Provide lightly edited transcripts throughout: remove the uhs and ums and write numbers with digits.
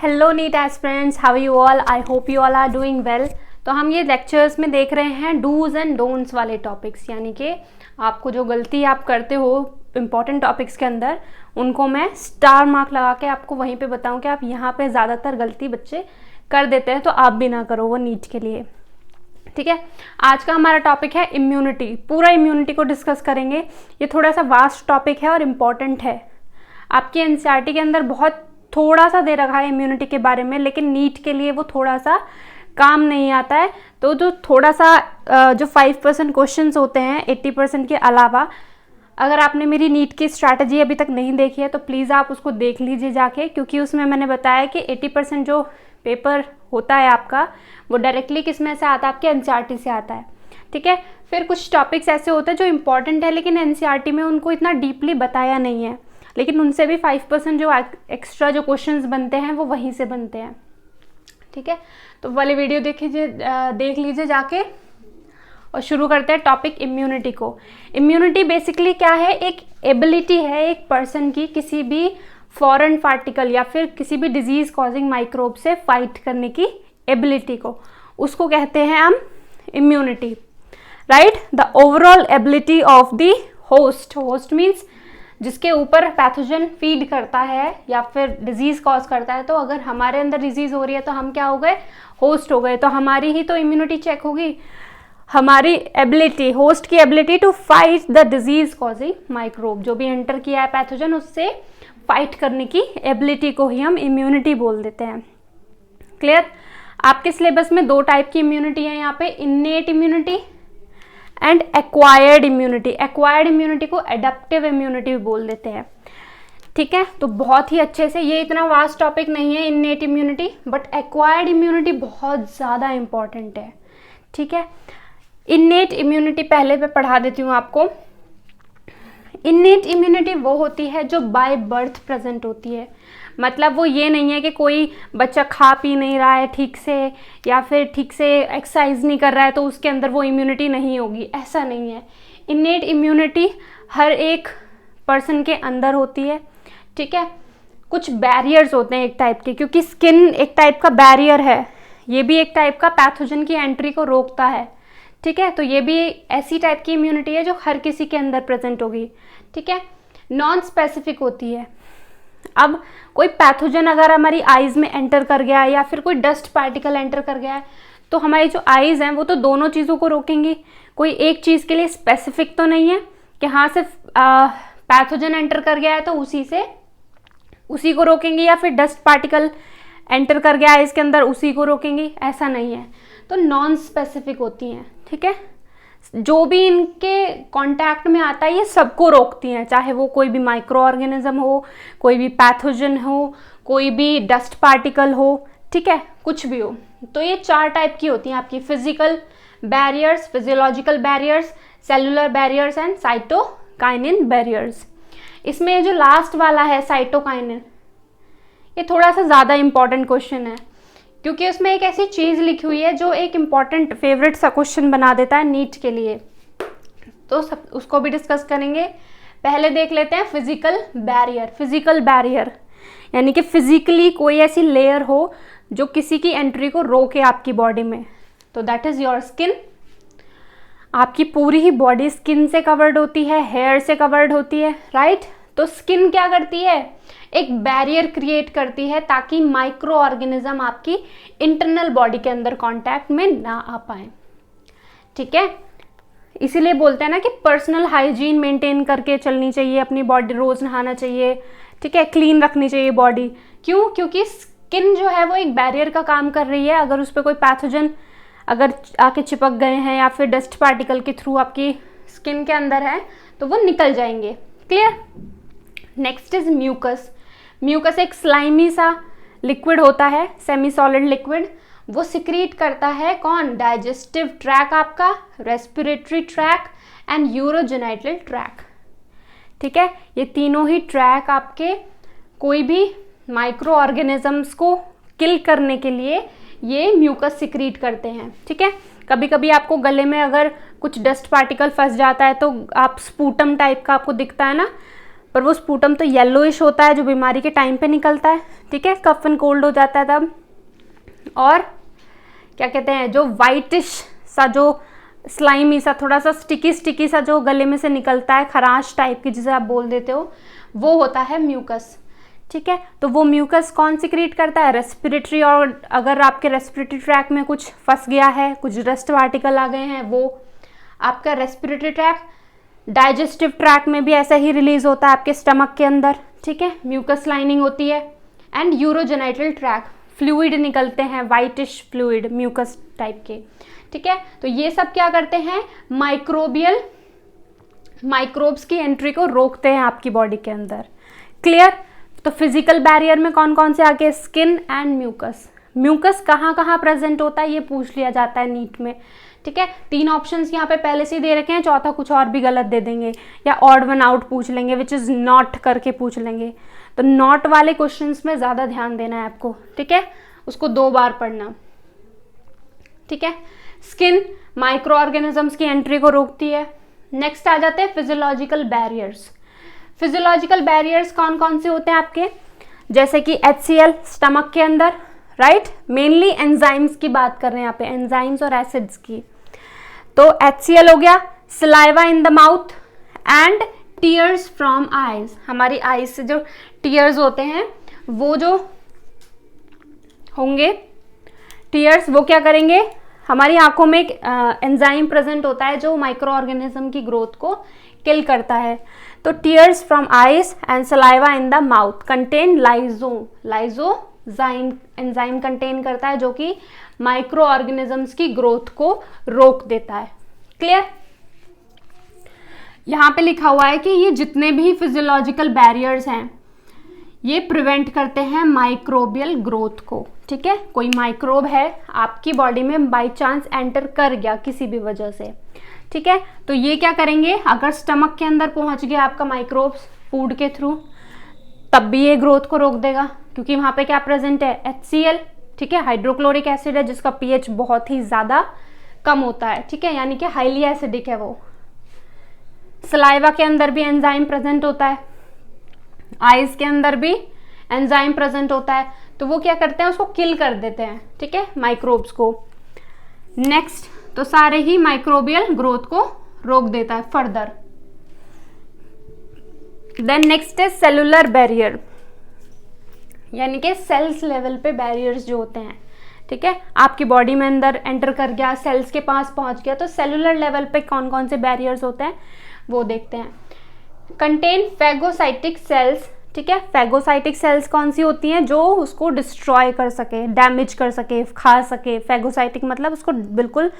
Hello NEET aspirants, how you all? I hope you all are doing well. तो हम ये lectures में देख रहे हैं डूज एंड डोंट्स वाले टॉपिक्स, यानी कि आपको जो गलती आप करते हो इम्पॉर्टेंट टॉपिक्स के अंदर, उनको मैं स्टार मार्क लगा के आपको वहीं पे बताऊं कि आप यहाँ पे ज़्यादातर गलती बच्चे कर देते हैं, तो आप भी ना करो वो नीट के लिए। ठीक है, आज का हमारा टॉपिक है इम्यूनिटी। पूरा इम्यूनिटी को डिस्कस करेंगे। ये थोड़ा सा वास्ट टॉपिक है और इम्पॉर्टेंट है। आपकी एनसीईआरटी के अंदर बहुत थोड़ा सा दे रखा है इम्यूनिटी के बारे में, लेकिन नीट के लिए वो थोड़ा सा काम नहीं आता है। तो जो थोड़ा सा जो 5% क्वेश्चंस होते हैं 80% के अलावा, अगर आपने मेरी नीट की स्ट्रैटेजी अभी तक नहीं देखी है तो प्लीज़ आप उसको देख लीजिए जाके, क्योंकि उसमें मैंने बताया कि 80% जो पेपर होता है आपका वो डायरेक्टली किस में से आता है, आपके एनसीईआरटी से आता है। ठीक है, फिर कुछ टॉपिक्स ऐसे होते हैं जो इम्पॉर्टेंट है लेकिन एनसीईआरटी में उनको इतना डीपली बताया नहीं है, लेकिन उनसे भी 5% जो एक्स्ट्रा जो क्वेश्चंस बनते हैं वो वहीं से बनते हैं। ठीक है, तो वाली वीडियो देख लीजिए जाके। और शुरू करते हैं टॉपिक इम्यूनिटी को। इम्यूनिटी बेसिकली क्या है? एक एबिलिटी है एक पर्सन की किसी भी फॉरेन पार्टिकल या फिर किसी भी डिजीज कॉजिंग माइक्रोब से फाइट करने की एबिलिटी को, उसको कहते हैं हम immunity, right. The overall ability of the host, host means जिसके ऊपर पैथोजन फीड करता है या फिर डिजीज कॉज करता है। तो अगर हमारे अंदर डिजीज हो रही है तो हम क्या हो गए? होस्ट हो गए। तो हमारी ही तो इम्यूनिटी चेक होगी, हमारी एबिलिटी, होस्ट की ability to fight the disease causing microbe, जो भी एंटर किया है पैथोजन उससे फाइट करने की एबिलिटी को ही हम इम्यूनिटी बोल देते हैं। क्लियर? आपके सिलेबस में 2 टाइप की इम्यूनिटी है यहाँ पे, innate immunity and acquired immunity. Acquired immunity को एडेप्टिव इम्यूनिटी भी बोल देते हैं। ठीक है, तो बहुत ही अच्छे से, ये इतना वास्ट टॉपिक नहीं है innate immunity, but acquired immunity बहुत ज़्यादा इंपॉर्टेंट है। ठीक है, इन्नेट इम्यूनिटी पहले मैं पढ़ा देती हूँ आपको। इन्नेट इम्यूनिटी वो होती है जो बाय बर्थ प्रेजेंट होती है। मतलब वो ये नहीं है कि कोई बच्चा खा पी नहीं रहा है ठीक से या फिर ठीक से एक्सरसाइज नहीं कर रहा है तो उसके अंदर वो इम्यूनिटी नहीं होगी, ऐसा नहीं है। इन्नेट इम्यूनिटी हर एक पर्सन के अंदर होती है। ठीक है, कुछ बैरियर्स होते हैं एक टाइप के, क्योंकि स्किन एक टाइप का बैरियर है, ये भी एक टाइप का पैथोजन की एंट्री को रोकता है। ठीक है, तो ये भी ऐसी टाइप की इम्यूनिटी है जो हर किसी के अंदर प्रेजेंट होगी। ठीक है, नॉन स्पेसिफिक होती है। अब कोई पैथोजन अगर हमारी आईज में एंटर कर गया है या फिर कोई डस्ट पार्टिकल एंटर कर गया है तो हमारी जो आईज हैं वो तो दोनों चीज़ों को रोकेंगी। कोई एक चीज़ के लिए स्पेसिफिक तो नहीं है कि हाँ सिर्फ पैथोजन एंटर कर गया है तो उसी को रोकेंगी, या फिर डस्ट पार्टिकल एंटर कर गया है इसके अंदर उसी को रोकेंगी, ऐसा नहीं है। तो नॉन स्पेसिफिक होती हैं। ठीक है, जो भी इनके कांटेक्ट में आता है ये सबको रोकती हैं, चाहे वो कोई भी माइक्रो ऑर्गेनिज्म हो, कोई भी पैथोजन हो, कोई भी डस्ट पार्टिकल हो। ठीक है, कुछ भी हो। तो ये 4 टाइप की होती हैं आपकी, physical barriers, physiological barriers, cellular barriers and cytokinin barriers. इसमें जो लास्ट वाला है साइटोकाइनिन, ये थोड़ा सा ज़्यादा इंपॉर्टेंट क्वेश्चन है, क्योंकि उसमें एक ऐसी चीज़ लिखी हुई है जो एक इम्पॉर्टेंट फेवरेट सा क्वेश्चन बना देता है नीट के लिए। तो सब उसको भी डिस्कस करेंगे। पहले देख लेते हैं फिजिकल बैरियर। फिजिकल बैरियर यानी कि फिजिकली कोई ऐसी लेयर हो जो किसी की एंट्री को रोके आपकी बॉडी में, तो दैट इज़ योर स्किन। आपकी पूरी ही बॉडी स्किन से कवर्ड होती है, हेयर से कवर्ड होती है, राइट। तो स्किन क्या करती है? एक बैरियर क्रिएट करती है ताकि माइक्रो ऑर्गेनिज्म आपकी इंटरनल बॉडी के अंदर कांटेक्ट में ना आ पाए। ठीक है, इसीलिए बोलते हैं ना कि पर्सनल हाइजीन मेंटेन करके चलनी चाहिए अपनी बॉडी, रोज नहाना चाहिए। ठीक है, क्लीन रखनी चाहिए बॉडी। क्यों? क्योंकि स्किन जो है वो एक बैरियर का काम कर रही है। अगर उस पर कोई पैथोजन अगर आके चिपक गए हैं या फिर डस्ट पार्टिकल के थ्रू आपकी स्किन के अंदर है तो वो निकल जाएंगे। Clear? Next is mucus. Mucus एक स्लाइमी सा लिक्विड होता है, सेमी सॉलिड लिक्विड। वो सिक्रीट करता है कौन? डाइजेस्टिव ट्रैक आपका, respiratory tract and urogenital tract. ठीक है, ये तीनों ही ट्रैक आपके कोई भी माइक्रो ऑर्गेनिजम्स को किल करने के लिए ये म्यूकस सिक्रीट करते हैं। ठीक है, कभी कभी आपको गले में अगर कुछ डस्ट पार्टिकल फंस जाता है तो आप स्पूटम टाइप का आपको दिखता है ना, पर वो स्पूटम तो येलोइश होता है जो बीमारी के टाइम पे निकलता है, ठीक है, कफ एंड कोल्ड हो जाता है तब। और क्या कहते हैं, जो वाइटिश सा, जो स्लाइमी सा, थोड़ा सा स्टिकी सा जो गले में से निकलता है, खराश टाइप की जिसे आप बोल देते हो, वो होता है म्यूकस, ठीक है। तो वो म्यूकस कौन सिक्रीट करता है, रेस्पिरेटरी, और अगर आपके रेस्पिरेटरी ट्रैक में कुछ फंस गया है, कुछ डस्ट पार्टिकल आ गए हैं, वो आपका रेस्पिरेटरी ट्रैक, डाइजेस्टिव ट्रैक में भी ऐसा ही रिलीज होता है आपके स्टमक के अंदर, ठीक है, म्यूकस लाइनिंग होती है। एंड यूरोजेनाइटल ट्रैक, फ्लूइड निकलते हैं, वाइटिश फ्लूइड म्यूकस टाइप के, ठीक है। तो ये सब क्या करते हैं, माइक्रोब्स की एंट्री को रोकते हैं आपकी बॉडी के अंदर, क्लियर। तो फिजिकल बैरियर में कौन कौन से आगे, स्किन एंड म्यूकस। म्यूकस कहाँ कहाँ प्रेजेंट होता है ये पूछ लिया जाता है नीट में, ठीक है। 3 ऑप्शंस यहाँ पे पहले से ही दे रखे हैं, चौथा कुछ और भी गलत दे देंगे, या ऑड वन आउट पूछ लेंगे, विच इज नॉट करके पूछ लेंगे। तो नॉट वाले क्वेश्चंस में ज़्यादा ध्यान देना है आपको, ठीक है, उसको 2 बार पढ़ना, ठीक है। स्किन माइक्रो ऑर्गेनिजम्स की एंट्री को रोकती है। नेक्स्ट आ जाते हैं फिजियोलॉजिकल बैरियर्स। फिजियोलॉजिकल बैरियर्स कौन कौन से होते हैं आपके, जैसे कि HCl स्टमक के अंदर, राइट, मेनली एंजाइम्स की बात कर रहे हैं यहाँ पे, एंजाइम्स और एसिड्स की। तो HCl हो गया, saliva in the mouth and tears from eyes. हमारी आईज से जो टीयर्स होते हैं वो जो होंगे टीयर्स, वो क्या करेंगे, हमारी आंखों में एक एंजाइम प्रेजेंट होता है जो माइक्रो ऑर्गेनिज्म की ग्रोथ को किल करता है। तो tears from eyes and saliva in the mouth contain lysozyme enzyme contain करता है जो कि माइक्रो ऑर्गेनिजम्स की ग्रोथ को रोक देता है, क्लियर। यहाँ पे लिखा हुआ है कि ये जितने भी फिजियोलॉजिकल बैरियर्स हैं ये प्रिवेंट करते हैं माइक्रोबियल ग्रोथ को, ठीक है। कोई माइक्रोब है आपकी बॉडी में बाय चांस एंटर कर गया किसी भी वजह से, ठीक है, तो ये क्या करेंगे, अगर स्टमक के अंदर पहुंच गया आपका माइक्रोब्स फूड के थ्रू, तब भी ये ग्रोथ को रोक देगा, क्योंकि वहां पे क्या प्रेजेंट है, HCl, ठीक है, हाइड्रोक्लोरिक एसिड है जिसका pH बहुत ही ज्यादा कम होता है, ठीक है, यानी कि हाईली एसिडिक है वो। सलाइवा के अंदर भी एंजाइम प्रेजेंट होता है, आइज के अंदर भी एंजाइम प्रेजेंट होता है, तो वो क्या करते हैं, उसको किल कर देते हैं, ठीक है, माइक्रोब्स को। नेक्स्ट, तो सारे ही माइक्रोबियल ग्रोथ को रोक देता है फर्दर। देन नेक्स्ट है सेलुलर बैरियर, यानी कि सेल्स लेवल पे बैरियर्स जो होते हैं, ठीक है, आपकी बॉडी में अंदर एंटर कर गया, सेल्स के पास पहुंच गया, तो सेलुलर लेवल पे कौन कौन से बैरियर्स होते हैं वो देखते हैं। कंटेन फैगोसाइटिक सेल्स, ठीक है, फैगोसाइटिक सेल्स कौन सी होती हैं, जो उसको डिस्ट्रॉय कर सके, डैमेज कर सके, खा सके। फैगोसाइटिक मतलब उसको बिल्कुल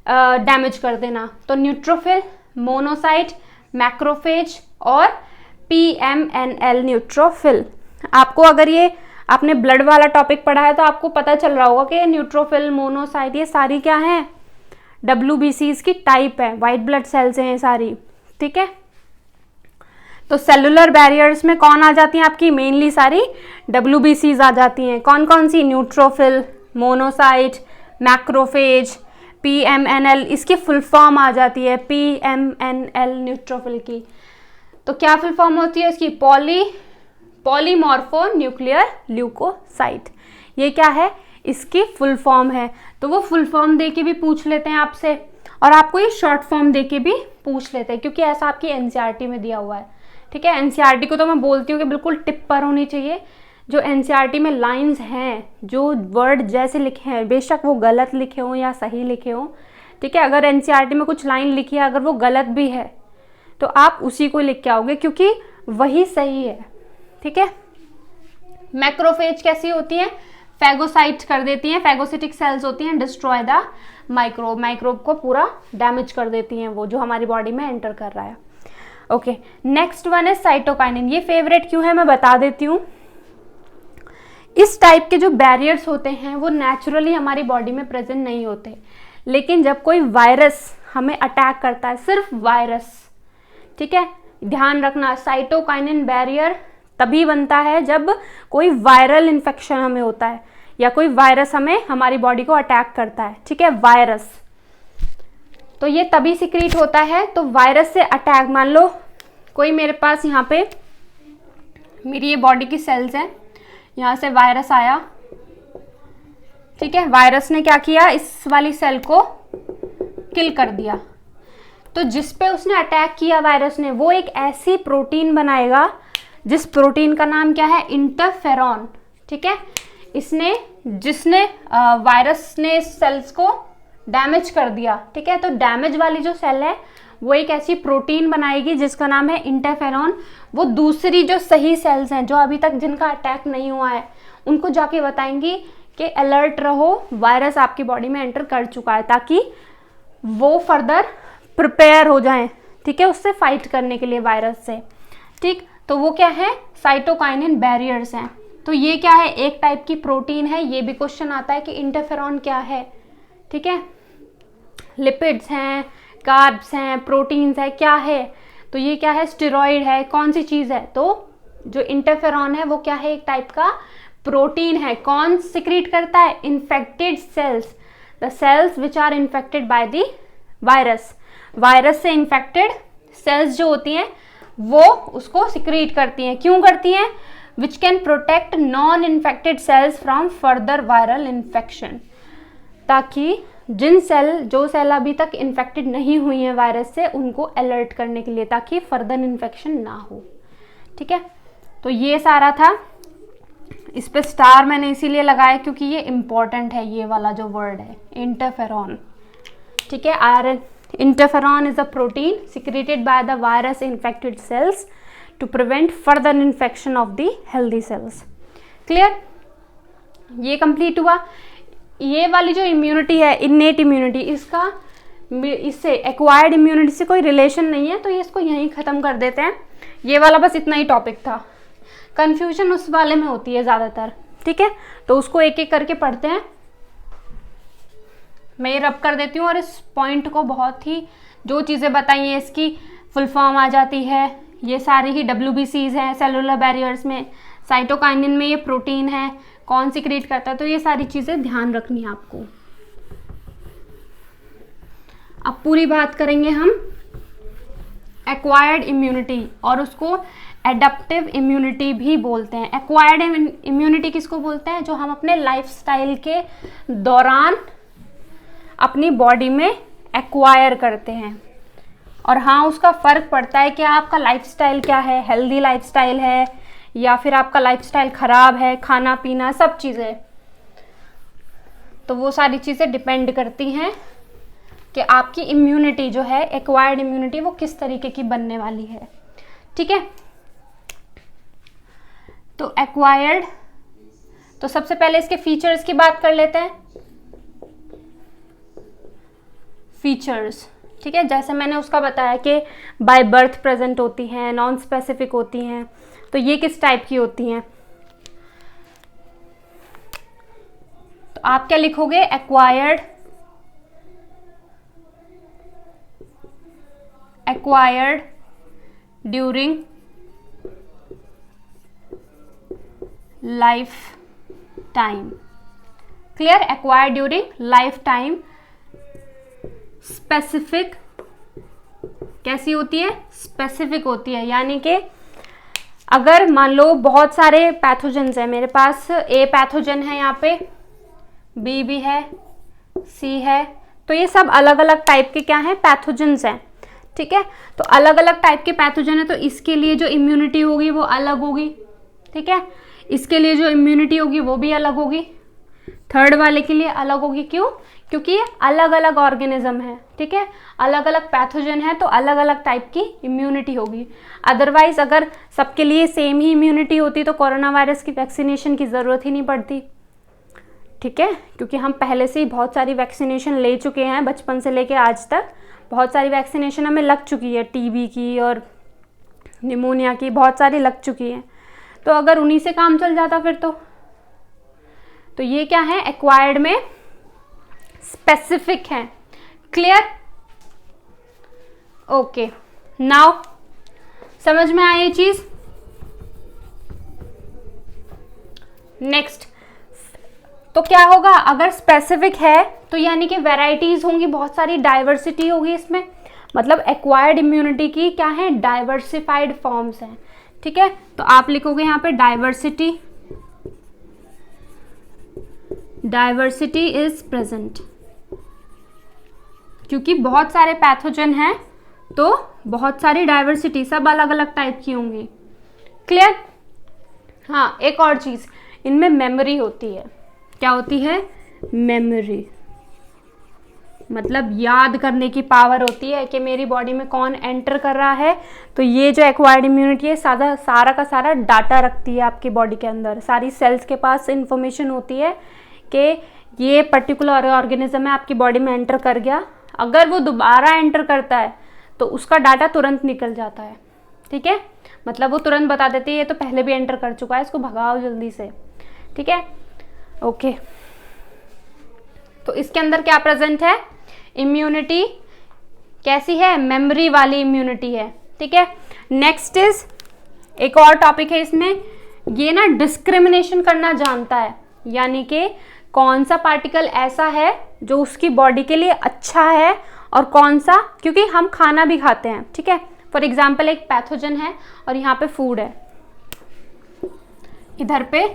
डैमेज कर देना। तो न्यूट्रोफिल, मोनोसाइट, मैक्रोफेज और PMNL न्यूट्रोफिल। आपको अगर ये आपने ब्लड वाला टॉपिक पढ़ा है तो आपको पता चल रहा होगा कि न्यूट्रोफिल, मोनोसाइट, ये सारी क्या हैं, WBCs की टाइप है, वाइट ब्लड सेल्स हैं ये सारी, ठीक है। तो सेलुलर बैरियर्स में कौन आ जाती हैं आपकी, मेनली सारी WBCs आ जाती हैं। कौन कौन सी, न्यूट्रोफिल, मोनोसाइट, मैक्रोफेज, PMNL, इसकी फुल फॉर्म आ जाती है PMNL न्यूट्रोफिल की। तो क्या फुल फॉर्म होती है इसकी, पॉलीमॉर्फो न्यूक्लियर ल्यूकोसाइट, ये क्या है, इसकी फुल फॉर्म है। तो वो फुल फॉर्म दे के भी पूछ लेते हैं आपसे, और आपको ये शॉर्ट फॉर्म दे के भी पूछ लेते हैं, क्योंकि ऐसा आपकी NCERT में दिया हुआ है, ठीक है। NCERT को तो मैं बोलती हूँ कि बिल्कुल टिप पर होनी चाहिए। जो NCERT में लाइंस हैं, जो वर्ड जैसे लिखे हैं, बेशक वो गलत लिखे हों या सही लिखे हों, ठीक है, अगर NCERT में कुछ लाइन लिखी है, अगर वो गलत भी है तो आप उसी को लिख के आओगे, क्योंकि वही सही है, ठीक है। मैक्रोफेज कैसी होती है, फैगोसाइट कर देती हैं, फैगोसिटिक सेल्स होती हैं, डिस्ट्रॉय द माइक्रोब, माइक्रोब को पूरा डैमेज कर देती हैं वो जो हमारी बॉडी में एंटर कर रहा है। ओके, नेक्स्ट वन है साइटोकाइनिन। ये फेवरेट क्यों है मैं बता देती हूँ। इस टाइप के जो बैरियर्स होते हैं वो नेचुरली हमारी बॉडी में प्रेजेंट नहीं होते, लेकिन जब कोई वायरस हमें अटैक करता है, सिर्फ वायरस, ठीक है, ध्यान रखना, साइटोकाइनिन बैरियर तभी बनता है जब कोई वायरल इन्फेक्शन हमें होता है या कोई वायरस हमें हमारी बॉडी को अटैक करता है, ठीक है, वायरस। तो ये तभी सिक्रीट होता है। तो वायरस से अटैक, मान लो कोई मेरे पास यहाँ पे मेरी ये बॉडी की सेल्स हैं, यहाँ से वायरस आया, ठीक है, वायरस ने क्या किया, इस वाली सेल को किल कर दिया। तो जिस पे उसने अटैक किया वायरस ने, वो एक ऐसी प्रोटीन बनाएगा जिस प्रोटीन का नाम क्या है, इंटरफेरॉन, ठीक है। जिसने वायरस ने सेल्स को डैमेज कर दिया, ठीक है। तो डैमेज वाली जो सेल है वो एक ऐसी प्रोटीन बनाएगी जिसका नाम है इंटरफेरॉन। वो दूसरी जो सही सेल्स हैं, जो अभी तक जिनका अटैक नहीं हुआ है, उनको जाके बताएंगी कि अलर्ट रहो, वायरस आपकी बॉडी में एंटर कर चुका है, ताकि वो फर्दर प्रिपेयर हो जाएं, ठीक है, उससे फाइट करने के लिए, वायरस से, ठीक। तो वो क्या है, साइटोकाइनिन बैरियर्स हैं। तो ये क्या है, एक टाइप की प्रोटीन है। ये भी क्वेश्चन आता है कि इंटरफेरॉन क्या है, ठीक है। लिपिड्स हैं, कार्ब्स हैं, प्रोटीन्स है, क्या है, तो ये क्या है, स्टेरॉइड है, कौन सी चीज है। तो जो इंटरफेरॉन है वो क्या है, एक टाइप का प्रोटीन है। कौन सिक्रीट करता है, infected cells, the cells which are infected by the virus. Virus से इन्फेक्टेड सेल्स जो होती हैं वो उसको सिक्रीट करती हैं। क्यों करती हैं, which can protect non infected cells from further viral infection, ताकि जो सेल अभी तक इन्फेक्टेड नहीं हुई है वायरस से, उनको अलर्ट करने के लिए, ताकि फर्दर इन्फेक्शन ना हो, ठीक है। तो ये सारा था। इस पे स्टार मैंने इसीलिए लगाया क्योंकि ये इंपॉर्टेंट है, ये वाला जो वर्ड है इंटरफेरॉन, ठीक है। Iron interferon is a protein secreted by the virus infected cells to prevent further infection of the healthy cells. Clear, ये कंप्लीट हुआ। ये वाली जो इम्यूनिटी है, इन्नेट इम्यूनिटी, इससे एक्वायर्ड इम्यूनिटी से कोई रिलेशन नहीं है, तो ये इसको यहीं ख़त्म कर देते हैं। ये वाला बस इतना ही टॉपिक था। कंफ्यूजन उस वाले में होती है ज़्यादातर, ठीक है, तो उसको एक एक करके पढ़ते हैं। मैं ये रब कर देती हूँ, और इस पॉइंट को बहुत ही, जो चीज़ें बताई हैं इसकी फुल फॉर्म आ जाती है। ये सारी ही WBCs हैं, सेलुलर बैरियर्स में, साइटोकाइनिन में ये प्रोटीन है, कौन सिक्रीट करता है, तो ये सारी चीज़ें ध्यान रखनी है आपको। अब पूरी बात करेंगे हम एक्वायर्ड इम्यूनिटी, और उसको एडप्टिव इम्यूनिटी भी बोलते हैं। एक्वायर्ड इम्यूनिटी किसको बोलते हैं, जो हम अपने लाइफस्टाइल के दौरान अपनी बॉडी में एक्वायर करते हैं। और हाँ, उसका फ़र्क पड़ता है कि आपका लाइफस्टाइल क्या है, हेल्दी लाइफस्टाइल है या फिर आपका लाइफस्टाइल ख़राब है, खाना पीना सब चीज़ें, तो वो सारी चीज़ें डिपेंड करती हैं कि आपकी इम्यूनिटी जो है, एक्वायर्ड इम्यूनिटी, वो किस तरीके की बनने वाली है, ठीक है। तो एक्वायर्ड, तो सबसे पहले इसके फीचर्स की बात कर लेते हैं। फीचर्स, ठीक है, जैसे मैंने उसका बताया कि बाय बर्थ प्रेजेंट होती हैं, नॉन स्पेसिफिक होती हैं, तो ये किस टाइप की होती हैं। तो आप क्या लिखोगे, acquired during life time. Clear, acquired during life time. Specific कैसी होती है, स्पेसिफिक होती है, यानी कि अगर मान लो बहुत सारे पैथोजेंस हैं, मेरे पास ए पैथोजन है, यहाँ पे बी भी है, सी है, तो ये सब अलग अलग टाइप के क्या हैं, पैथोजेंस हैं, ठीक है। तो अलग अलग टाइप के पैथोजन है, तो इसके लिए जो इम्यूनिटी होगी वो अलग होगी, ठीक है। इसके लिए जो इम्यूनिटी होगी वो भी अलग होगी, थर्ड वाले के लिए अलग होगी। क्यों, क्योंकि ये अलग अलग ऑर्गेनिज्म है, ठीक है, अलग अलग पैथोजन है, तो अलग अलग टाइप की इम्यूनिटी होगी। अदरवाइज अगर सबके लिए सेम ही इम्यूनिटी होती तो कोरोना वायरस की वैक्सीनेशन की ज़रूरत ही नहीं पड़ती, ठीक है, क्योंकि हम पहले से ही बहुत सारी वैक्सीनेशन ले चुके हैं, बचपन से लेके आज तक बहुत सारी वैक्सीनेशन हमें लग चुकी है, टीबी की और निमोनिया की बहुत सारी लग चुकी है। तो अगर उन्हीं से काम चल जाता फिर तो ये क्या है, एक्वायर्ड में स्पेसिफिक है। क्लियर, ओके, नाउ समझ में आई ये चीज। नेक्स्ट, तो क्या होगा, अगर स्पेसिफिक है तो यानी कि वैरायटीज होंगी, बहुत सारी डाइवर्सिटी होगी इसमें, मतलब एक्वायर्ड इम्यूनिटी की क्या है, डाइवर्सिफाइड फॉर्म्स हैं, ठीक है, तो आप लिखोगे यहाँ पे डाइवर्सिटी, डाइवर्सिटी इज प्रेजेंट, क्योंकि बहुत सारे पैथोजन हैं तो बहुत सारी डाइवर्सिटी, सब अलग अलग टाइप की होंगी। क्लियर? हाँ, एक और चीज, इनमें मेमोरी होती है। क्या होती है? मेमोरी, मतलब याद करने की पावर होती है कि मेरी बॉडी में कौन एंटर कर रहा है। तो ये जो एक्वायर्ड इम्यूनिटी है सारा का सारा डाटा रखती है आपकी बॉडी के अंदर, सारी सेल्स के पास इंफॉर्मेशन होती है कि ये पर्टिकुलर ऑर्गेनिज्म है आपकी बॉडी में एंटर कर गया। अगर वो दोबारा एंटर करता है तो उसका डाटा तुरंत निकल जाता है। ठीक है, मतलब वो तुरंत बता देती है ये तो पहले भी एंटर कर चुका है, इसको भगाओ जल्दी से। ठीक है, ओके। तो इसके अंदर क्या प्रेजेंट है? इम्यूनिटी कैसी है? मेमोरी वाली इम्यूनिटी है। ठीक है, नेक्स्ट इज, एक और टॉपिक है इसमें, ये ना डिस्क्रिमिनेशन करना जानता है, यानी कि कौन सा पार्टिकल ऐसा है जो उसकी बॉडी के लिए अच्छा है और कौन सा, क्योंकि हम खाना भी खाते हैं। ठीक है, फॉर एग्जाम्पल एक पैथोजन है और यहाँ पे फूड है, इधर पे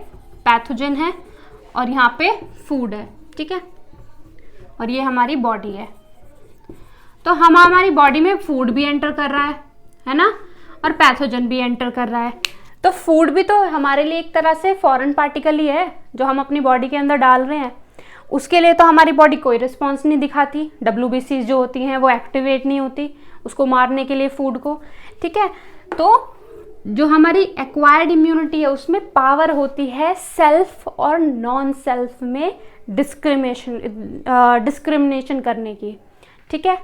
पैथोजन है और यहाँ पे फूड है। ठीक है, और ये हमारी बॉडी है। तो हम हमारी बॉडी में फूड भी एंटर कर रहा है ना, और पैथोजन भी एंटर कर रहा है। तो फूड भी तो हमारे लिए एक तरह से फॉरेन पार्टिकल ही है जो हम अपनी बॉडी के अंदर डाल रहे हैं। उसके लिए तो हमारी बॉडी कोई रिस्पॉन्स नहीं दिखाती, WBC जो होती हैं वो एक्टिवेट नहीं होती उसको मारने के लिए फूड को। ठीक है, तो जो हमारी एक्वायर्ड इम्यूनिटी है उसमें पावर होती है सेल्फ और नॉन सेल्फ में डिस्क्रिमिनेशन करने की। ठीक है,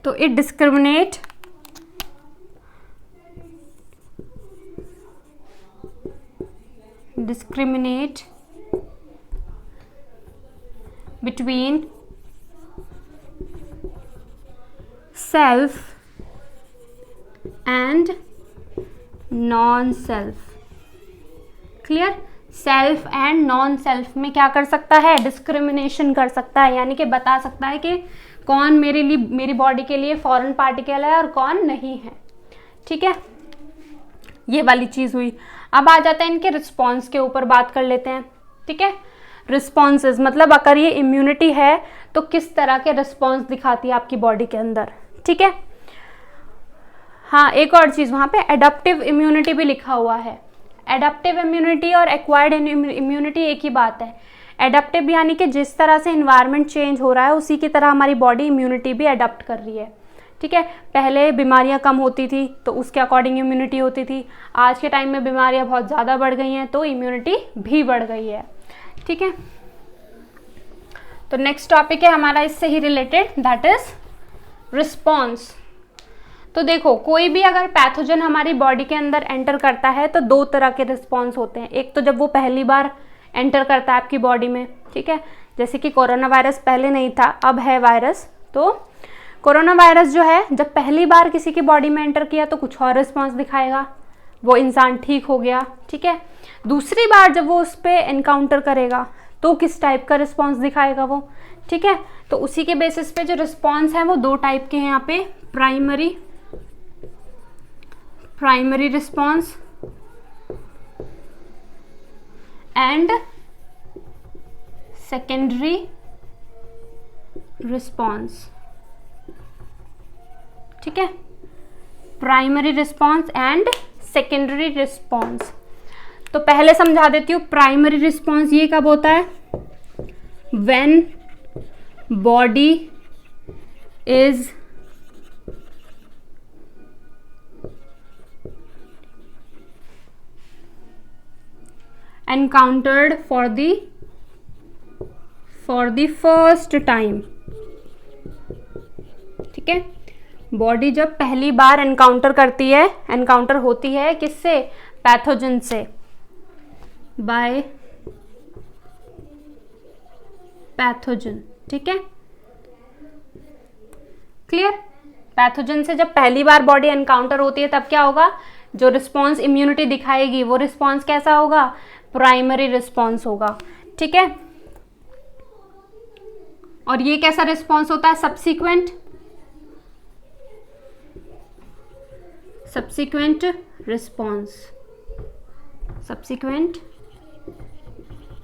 तो it discriminate between self and non self. Clear? Self and non self में क्या कर सकता है? डिस्क्रिमिनेशन कर सकता है, यानी कि बता सकता है कि कौन मेरी बॉडी के लिए फॉरेन पार्टिकल है और कौन नहीं है। ठीक है, ये वाली चीज हुई। अब आ जाता है इनके रिस्पॉन्स के ऊपर, बात कर लेते हैं। ठीक है, रिस्पॉन्सेज मतलब अगर ये इम्यूनिटी है तो किस तरह के रिस्पॉन्स दिखाती है आपकी बॉडी के अंदर। ठीक है, हाँ, एक और चीज, वहां पे एडाप्टिव इम्यूनिटी भी लिखा हुआ है। एडाप्टिव इम्यूनिटी और एक्वायर्ड इम्यूनिटी एक ही बात है। एडाप्टिव यानी कि जिस तरह से इन्वायरमेंट चेंज हो रहा है उसी की तरह हमारी बॉडी इम्यूनिटी भी अडॉप्ट कर रही है। ठीक है, पहले बीमारियां कम होती थी तो उसके अकॉर्डिंग इम्यूनिटी होती थी। आज के टाइम में बीमारियां बहुत ज़्यादा बढ़ गई हैं तो इम्यूनिटी भी बढ़ गई है। ठीक है, तो नेक्स्ट टॉपिक है हमारा इससे ही रिलेटेड, दैट इज रिस्पॉन्स। तो देखो, कोई भी अगर पैथोजन हमारी बॉडी के अंदर एंटर करता है तो दो तरह के रिस्पॉन्स होते हैं। एक तो जब वो पहली बार एंटर करता है आपकी बॉडी में, ठीक है, जैसे कि कोरोना वायरस पहले नहीं था, अब है वायरस। तो कोरोना वायरस जो है जब पहली बार किसी की बॉडी में एंटर किया तो कुछ और रिस्पॉन्स दिखाएगा, वो इंसान ठीक हो गया। ठीक है, दूसरी बार जब वो उस पर एनकाउंटर करेगा तो किस टाइप का रिस्पॉन्स दिखाएगा वो। ठीक है, तो उसी के बेसिस पे जो रिस्पॉन्स है वो दो टाइप के हैं यहाँ पे, primary response and secondary response. ठीक है, primary response and secondary response. तो पहले समझा देती हूँ, प्राइमरी रिस्पॉन्स ये कब होता है? When body is encountered for the first time। ठीक है, बॉडी जब पहली बार एनकाउंटर करती है, एनकाउंटर होती है किससे? पैथोजन से, बाय पैथोजन। ठीक है, क्लियर? पैथोजन से जब पहली बार बॉडी एनकाउंटर होती है तब क्या होगा? जो रिस्पॉन्स इम्यूनिटी दिखाएगी वो रिस्पॉन्स कैसा होगा? प्राइमरी रिस्पॉन्स होगा। ठीक है, और ये कैसा रिस्पॉन्स होता है? Subsequent. Subsequent response, subsequent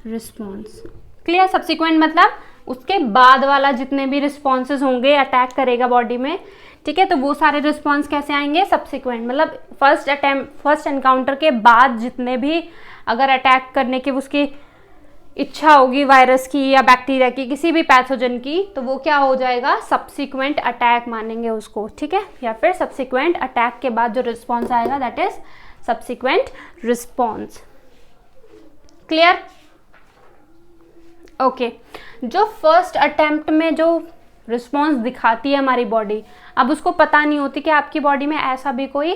response. Clear? Subsequent मतलब उसके बाद वाला जितने भी रिस्पॉन्सेज होंगे, अटैक करेगा बॉडी में, ठीक है, तो वो सारे रिस्पॉन्स कैसे आएंगे? सब्सिक्वेंट। मतलब फर्स्ट एनकाउंटर के बाद जितने भी अगर अटैक करने की उसकी इच्छा होगी वायरस की या बैक्टीरिया की, किसी भी पैथोजन की, तो वो क्या हो जाएगा? सब्सिक्वेंट अटैक मानेंगे उसको, ठीक है, या फिर सब्सिक्वेंट अटैक के बाद जो रिस्पॉन्स आएगा that is subsequent response. Clear? Okay. जो फर्स्ट अटेम्प्ट में जो रिस्पॉन्स दिखाती है हमारी बॉडी, अब उसको पता नहीं होती कि आपकी बॉडी में ऐसा भी कोई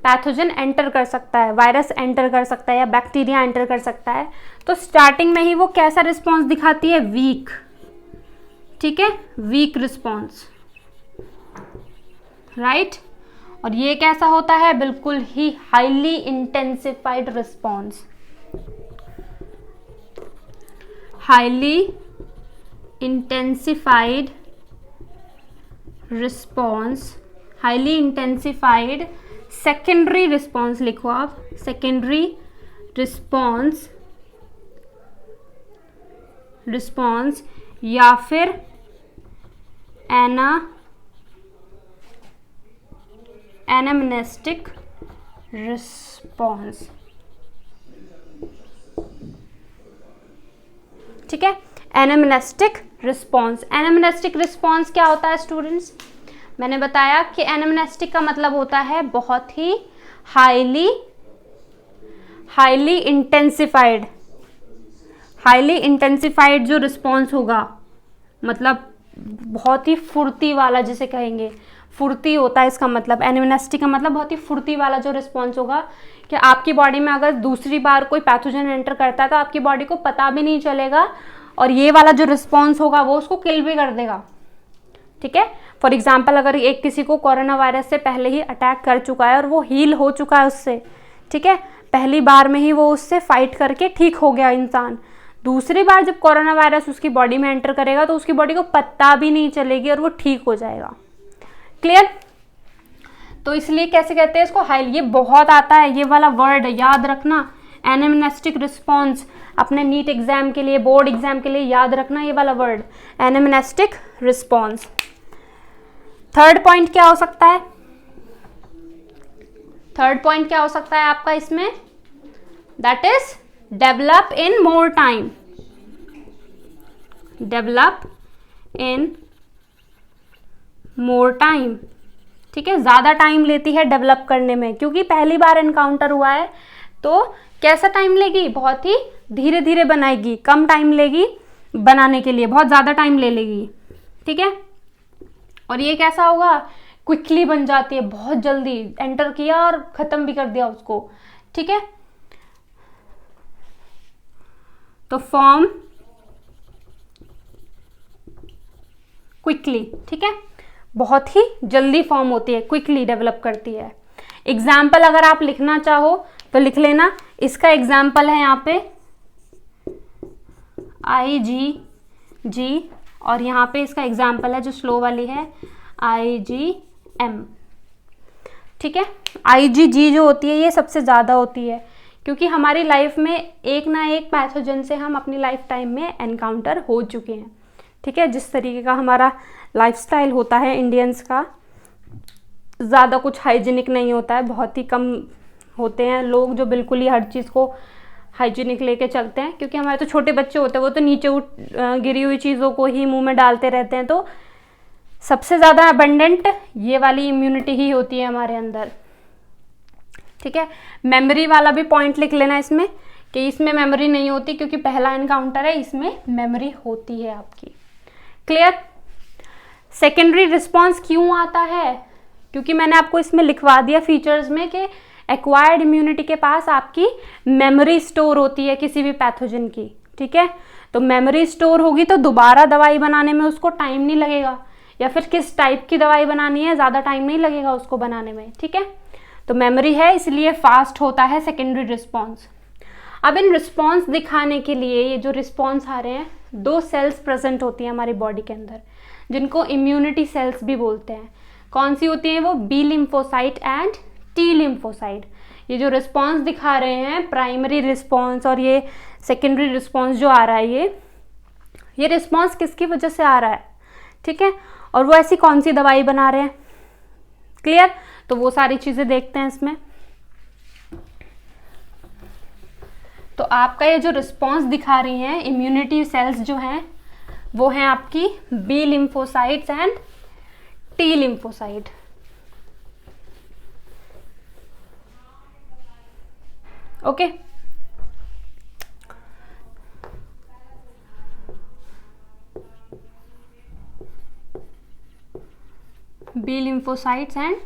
पैथोजन एंटर कर सकता है, वायरस एंटर कर सकता है या बैक्टीरिया एंटर कर सकता है, तो स्टार्टिंग में ही वो कैसा रिस्पॉन्स दिखाती है? वीक, ठीक है, वीक रिस्पॉन्स, राइट। और ये कैसा होता है? बिल्कुल ही highly intensified response, highly intensified response, highly intensified secondary response लिखो आप, सेकेंडरी रिस्पॉन्स, रिस्पॉन्स या फिर एनामनेस्टिक रिस्पॉन्स, ठीक है, एनामनेस्टिक रिस्पॉन्स। एनामनेस्टिक रिस्पॉन्स क्या होता है स्टूडेंट्स? मैंने बताया कि एनामनेस्टिक का मतलब होता है बहुत ही हाईली इंटेंसिफाइड, हाईली इंटेंसिफाइड जो रिस्पॉन्स होगा, मतलब बहुत ही फुर्ती वाला, जिसे कहेंगे फुर्ती होता है इसका मतलब। एनामनेस्टिक का मतलब बहुत ही फुर्ती वाला जो रिस्पॉन्स होगा कि आपकी बॉडी में अगर दूसरी बार कोई पैथोजन एंटर करता है तो आपकी बॉडी को पता भी नहीं चलेगा, और ये वाला जो रिस्पॉन्स होगा वो उसको किल भी कर देगा, ठीक है। फॉर एग्जाम्पल, अगर एक किसी को कोरोना वायरस से पहले ही अटैक कर चुका है और वो हील हो चुका है उससे, ठीक है, पहली बार में ही वो उससे फाइट करके ठीक हो गया इंसान, दूसरी बार जब कोरोना वायरस उसकी बॉडी में एंटर करेगा तो उसकी बॉडी को पता भी नहीं चलेगी और वो ठीक हो जाएगा। क्लियर? तो इसलिए कैसे कहते हैं इसको? हाईली। ये बहुत आता है ये वाला वर्ड, याद रखना, एनामनेस्टिक रिस्पॉन्स। अपने नीट एग्जाम के लिए, बोर्ड एग्जाम के लिए याद रखना ये वाला वर्ड, एनामनेस्टिक रिस्पॉन्स। थर्ड पॉइंट क्या हो सकता है? थर्ड पॉइंट क्या हो सकता है आपका इसमें? That is develop in more time, develop in more time, ठीक है, ज्यादा टाइम लेती है डेवलप करने में, क्योंकि पहली बार एनकाउंटर हुआ है तो कैसा टाइम लेगी? बहुत ही धीरे धीरे बनाएगी, कम टाइम लेगी बनाने के लिए, बहुत ज्यादा टाइम ले लेगी, ठीक है। और ये कैसा होगा? क्विकली बन जाती है, बहुत जल्दी एंटर किया और खत्म भी कर दिया उसको, ठीक है। तो फॉर्म क्विकली, ठीक है, बहुत ही जल्दी फॉर्म होती है, क्विकली डेवलप करती है। एग्जाम्पल अगर आप लिखना चाहो तो लिख लेना, इसका एग्जाम्पल है यहाँ पे IgG, और यहाँ पे इसका एग्जाम्पल है जो स्लो वाली है IgM, ठीक है। IgG जो होती है ये सबसे ज़्यादा होती है, क्योंकि हमारी लाइफ में एक ना एक पैथोजन से हम अपनी लाइफ टाइम में एनकाउंटर हो चुके हैं, ठीक है। जिस तरीके का हमारा लाइफस्टाइल होता है इंडियंस का, ज़्यादा कुछ हाइजीनिक नहीं होता है, बहुत ही कम होते हैं लोग जो बिल्कुल ही हर चीज़ को हाइजीनिक लेके चलते हैं, क्योंकि हमारे तो छोटे बच्चे होते हैं वो तो नीचे गिरी हुई चीज़ों को ही मुंह में डालते रहते हैं, तो सबसे ज़्यादा अबंडेंट ये वाली इम्यूनिटी ही होती है हमारे अंदर, ठीक है। मेमोरी वाला भी पॉइंट लिख लेना इसमें कि इसमें मेमोरी नहीं होती, क्योंकि पहला एनकाउंटर है, इसमें मेमोरी होती है आपकी। क्लियर? सेकेंडरी रिस्पॉन्स क्यों आता है? क्योंकि मैंने आपको इसमें लिखवा दिया फीचर्स में कि एक्वायर्ड इम्यूनिटी के पास आपकी मेमोरी स्टोर होती है किसी भी पैथोजन की, ठीक है। तो मेमोरी स्टोर होगी तो दोबारा दवाई बनाने में उसको टाइम नहीं लगेगा, या फिर किस टाइप की दवाई बनानी है ज़्यादा टाइम नहीं लगेगा उसको बनाने में, ठीक है। तो मेमोरी है इसलिए फास्ट होता है सेकेंडरी रिस्पॉन्स। अब इन रिस्पॉन्स दिखाने के लिए ये जो रिस्पॉन्स आ रहे हैं, दो सेल्स प्रेजेंट होती हैं हमारी बॉडी के अंदर, जिनको इम्यूनिटी सेल्स भी बोलते हैं। कौन सी होती हैं वो? B lymphocyte and T lymphocyte. ये जो रिस्पॉन्स दिखा रहे हैं, प्राइमरी रिस्पॉन्स और ये सेकेंडरी रिस्पॉन्स जो आ रहा है, ये रिस्पॉन्स किसकी वजह से आ रहा है, ठीक है, और वो ऐसी कौन सी दवाई बना रहे हैं। क्लियर? तो वो सारी चीजें देखते हैं इसमें। तो आपका ये जो रिस्पॉन्स दिखा रही हैं इम्यूनिटी सेल्स जो हैं, वो हैं आपकी B lymphocytes and T lymphocyte. Okay, B lymphocytes and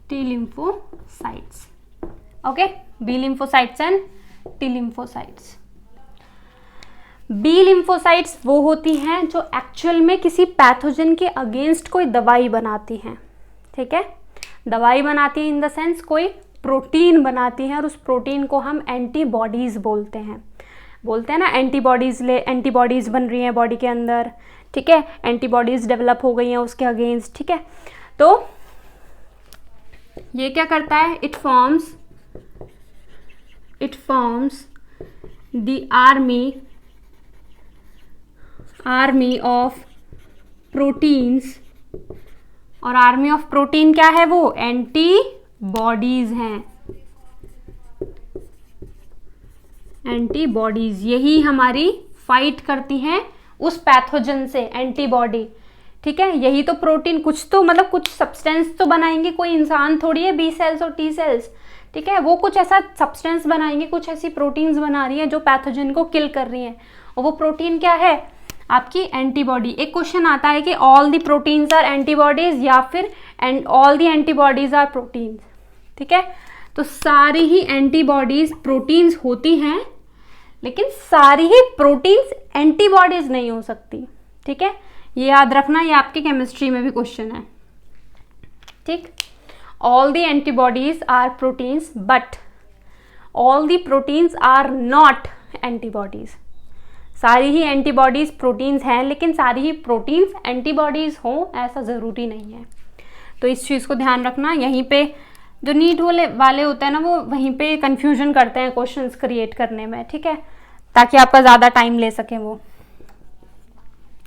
T lymphocytes. Okay, B lymphocytes and T lymphocytes. B lymphocytes वो होती हैं जो एक्चुअल में किसी पैथोजन के अगेंस्ट कोई दवाई बनाती हैं, ठीक है, दवाई बनाती है इन द सेंस कोई प्रोटीन बनाती है, और उस प्रोटीन को हम एंटीबॉडीज बोलते हैं। बोलते हैं ना, एंटीबॉडीज बन रही हैं बॉडी के अंदर, ठीक है, एंटीबॉडीज डेवलप हो गई हैं उसके अगेंस्ट, ठीक है। तो ये क्या करता है, it forms the army of proteins, और आर्मी ऑफ प्रोटीन क्या है, वो एंटीबॉडीज हैं। एंटीबॉडीज यही हमारी फाइट करती हैं उस पैथोजन से, एंटीबॉडी, ठीक है। यही तो प्रोटीन, कुछ तो मतलब कुछ सब्सटेंस तो बनाएंगे, कोई इंसान थोड़ी है बी सेल्स और टी सेल्स, ठीक है, वो कुछ ऐसा सब्सटेंस बनाएंगे, कुछ ऐसी प्रोटीन्स बना रही हैं जो पैथोजन को किल कर रही हैं, और वो प्रोटीन क्या है, आपकी एंटीबॉडी। एक क्वेश्चन आता है कि all the proteins are antibodies या फिर all the antibodies are proteins, ठीक है। तो सारी ही एंटीबॉडीज प्रोटीन्स होती हैं, लेकिन सारी ही प्रोटीन्स एंटीबॉडीज नहीं हो सकती, ठीक है, ये याद रखना, ये आपकी केमिस्ट्री में भी क्वेश्चन है, ठीक। All the antibodies are proteins but all the proteins are not antibodies. सारी ही एंटीबॉडीज प्रोटीन्स हैं, लेकिन सारी ही प्रोटीन्स एंटीबॉडीज हों ऐसा ज़रूरी नहीं है। तो इस चीज़ को ध्यान रखना। यहीं पे जो नीट वाले होते हैं ना, वो वहीं पे कंफ्यूजन करते हैं क्वेश्चंस क्रिएट करने में, ठीक है, ताकि आपका ज़्यादा टाइम ले सकें वो।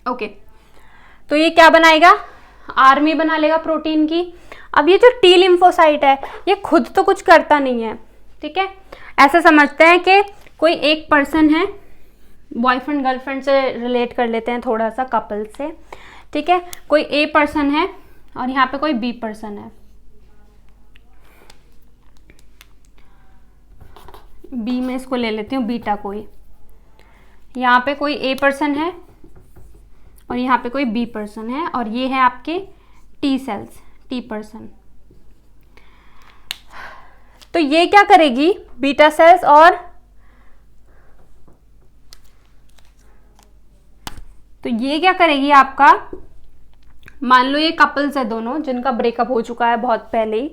ओके, तो ये क्या बनाएगा, आर्मी बना लेगा प्रोटीन की। अब ये जो टी लिम्फोसाइट है, ये खुद तो कुछ करता नहीं है, ठीक है। ऐसे समझते हैं कि कोई एक पर्सन है, बॉयफ्रेंड गर्लफ्रेंड से रिलेट कर लेते हैं थोड़ा सा, कपल से, ठीक है। कोई ए पर्सन है और यहाँ पे कोई बी पर्सन है, बी में इसको ले लेती हूँ बीटा। कोई यहाँ पे कोई ए पर्सन है और यहाँ पे कोई बी पर्सन है, और ये है आपके टी सेल्स, टी पर्सन। तो ये क्या करेगी, बीटा सेल्स, और तो ये क्या करेगी आपका, मान लो ये कपल्स है दोनों जिनका ब्रेकअप हो चुका है बहुत पहले ही,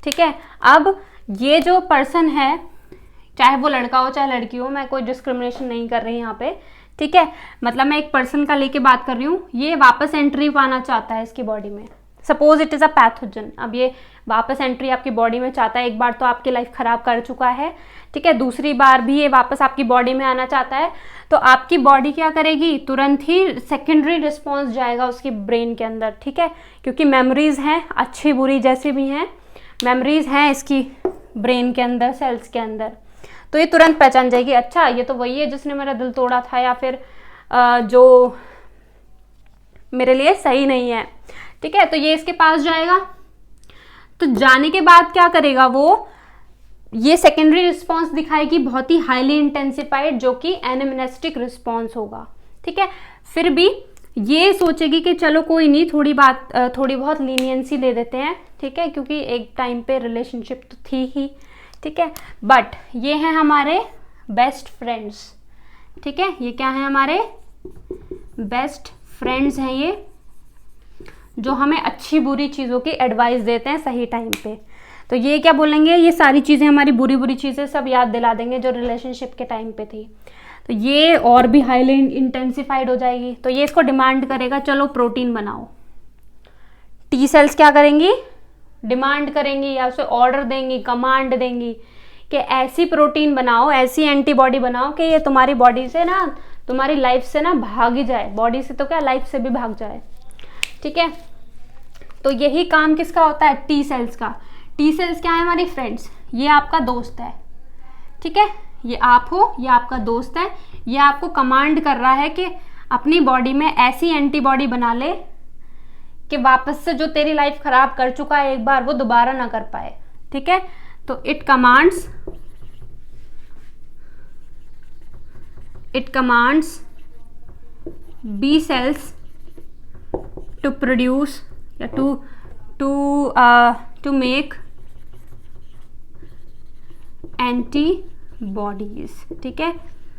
ठीक है। अब ये जो पर्सन है, चाहे वो लड़का हो चाहे लड़की हो, मैं कोई डिस्क्रिमिनेशन नहीं कर रही यहाँ पे, ठीक है, मतलब मैं एक पर्सन का लेके बात कर रही हूँ। ये वापस एंट्री पाना चाहता है इसकी बॉडी में, suppose it is a pathogen. अब ये वापस एंट्री आपकी बॉडी में चाहता है, एक बार तो आपकी लाइफ खराब कर चुका है, ठीक है, दूसरी बार भी ये वापस आपकी बॉडी में आना चाहता है। तो आपकी बॉडी क्या करेगी, तुरंत ही सेकेंडरी रिस्पॉन्स जाएगा उसकी ब्रेन के अंदर, ठीक है, क्योंकि मेमोरीज हैं, अच्छी बुरी जैसी भी हैं, मेमोरीज हैं इसकी ब्रेन के अंदर, सेल्स के अंदर। तो ये तुरंत पहचान जाएगी, अच्छा ये तो वही है जिसने मेरा दिल तोड़ा था, या फिर जो मेरे लिए सही नहीं है, ठीक है। तो ये इसके पास जाएगा। तो जाने के बाद क्या करेगा वो, ये सेकेंडरी रिस्पॉन्स दिखाएगी बहुत ही हाईली इंटेंसिफाइड, जो कि एनाम्नेस्टिक रिस्पॉन्स होगा, ठीक है। फिर भी ये सोचेगी कि चलो कोई नहीं, थोड़ी बहुत लीनियंसी दे देते हैं, ठीक है, क्योंकि एक टाइम पे रिलेशनशिप तो थी ही, ठीक है। बट ये हैं हमारे बेस्ट फ्रेंड्स, ठीक है, ये क्या है, हमारे बेस्ट फ्रेंड्स हैं ये, जो हमें अच्छी बुरी चीज़ों की एडवाइस देते हैं सही टाइम पे। तो ये क्या बोलेंगे, ये सारी चीज़ें हमारी बुरी बुरी चीज़ें सब याद दिला देंगे जो रिलेशनशिप के टाइम पे थी। तो ये और भी हाईली इंटेंसिफाइड हो जाएगी। तो ये इसको डिमांड करेगा चलो प्रोटीन बनाओ। टी सेल्स क्या करेंगी, डिमांड करेंगी या उसे ऑर्डर देंगी, कमांड देंगी कि ऐसी प्रोटीन बनाओ, ऐसी एंटीबॉडी बनाओ कि ये तुम्हारी बॉडी से ना, तुम्हारी लाइफ से ना भाग ही जाए, बॉडी से तो क्या लाइफ से भी भाग जाए। ठीक है, तो यही काम किसका होता है, टी सेल्स का। टी सेल्स क्या है हमारी फ्रेंड्स, ये आपका दोस्त है। ठीक है, ये आप हो, ये आपका दोस्त है। ये आपको कमांड कर रहा है कि अपनी बॉडी में ऐसी एंटीबॉडी बना ले कि वापस से जो तेरी लाइफ खराब कर चुका है एक बार, वो दोबारा ना कर पाए। ठीक है, तो it commands B cells to produce या टू मेक एंटीबॉडीज। ठीक है,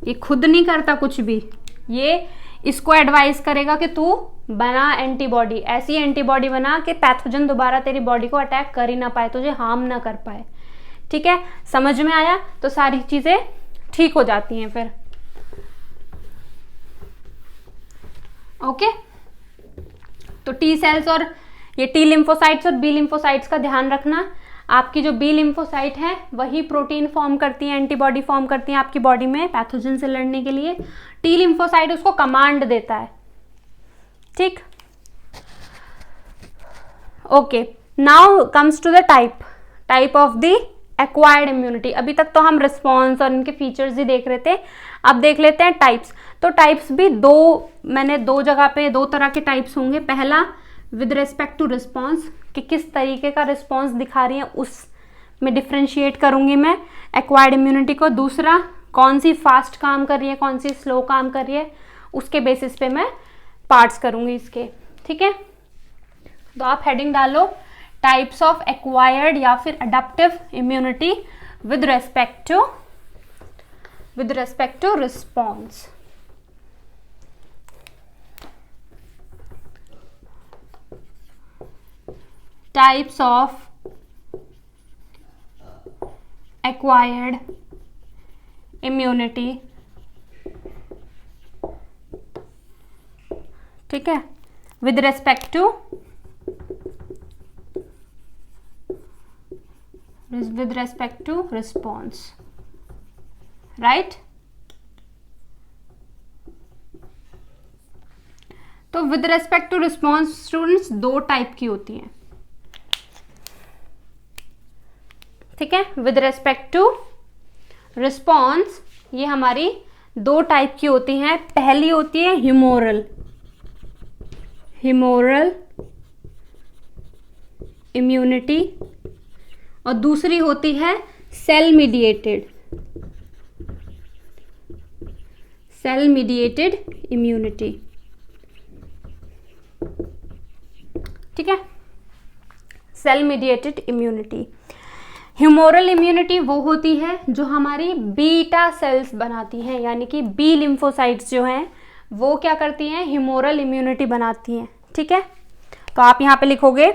ये खुद नहीं करता कुछ भी, ये इसको एडवाइस करेगा कि तू बना एंटीबॉडी, ऐसी एंटीबॉडी बना कि पैथोजन दोबारा तेरी बॉडी को अटैक कर ही ना पाए, तुझे हार्म ना कर पाए। ठीक है, समझ में आया? तो सारी चीजें ठीक हो जाती हैं फिर। ओके, तो टी सेल्स और ये टी लिम्फोसाइट्स और बी लिम्फोसाइट्स का ध्यान रखना। आपकी जो बी लिम्फोसाइट है वही प्रोटीन फॉर्म करती है, एंटीबॉडी फॉर्म करती है आपकी बॉडी में पैथोजन से लड़ने के लिए। टी लिम्फोसाइट उसको कमांड देता है। ठीक, okay, now comes to the type of the acquired immunity. अभी तक तो हम रिस्पॉन्स और इनके फीचर्स ही देख रहे थे, अब देख लेते हैं टाइप्स। तो टाइप्स भी मैंने दो जगह पे दो तरह के टाइप्स होंगे। पहला विद रिस्पेक्ट टू रिस्पॉन्स, कि किस तरीके का रिस्पॉन्स दिखा रही है उस में डिफ्रेंशिएट करूंगी मैं एक्वायर्ड इम्यूनिटी को। दूसरा कौन सी फास्ट काम कर रही है, कौन सी स्लो काम कर रही है, उसके बेसिस पे मैं पार्ट्स करूंगी इसके। ठीक है, तो आप हेडिंग डालो टाइप्स ऑफ एक्वायर्ड या फिर adaptive immunity with respect to response. Types of acquired immunity. ठीक है, with respect to response, right. तो with respect to response students दो टाइप की होती हैं। ठीक है, विद रेस्पेक्ट टू रिस्पॉन्स ये हमारी दो टाइप की होती हैं। पहली होती है ह्यूमोरल इम्यूनिटी और दूसरी होती है सेल मीडिएटेड इम्यूनिटी। ठीक है, cell mediated immunity. Humoral immunity वो होती है जो हमारी बीटा सेल्स बनाती हैं, यानी कि बी लिम्फोसाइट्स जो हैं वो क्या करती हैं, ह्यूमोरल इम्यूनिटी बनाती हैं। ठीक है, तो आप यहां पे लिखोगे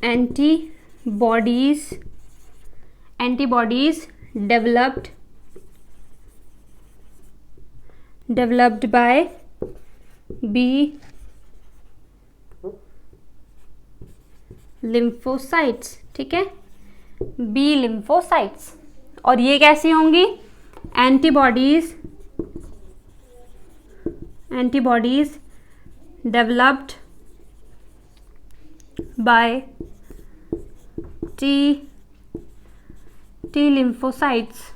antibodies developed by B lymphocytes. ठीक है, बी लिम्फोसाइट्स। और ये कैसी होंगी, antibodies developed by T lymphocytes.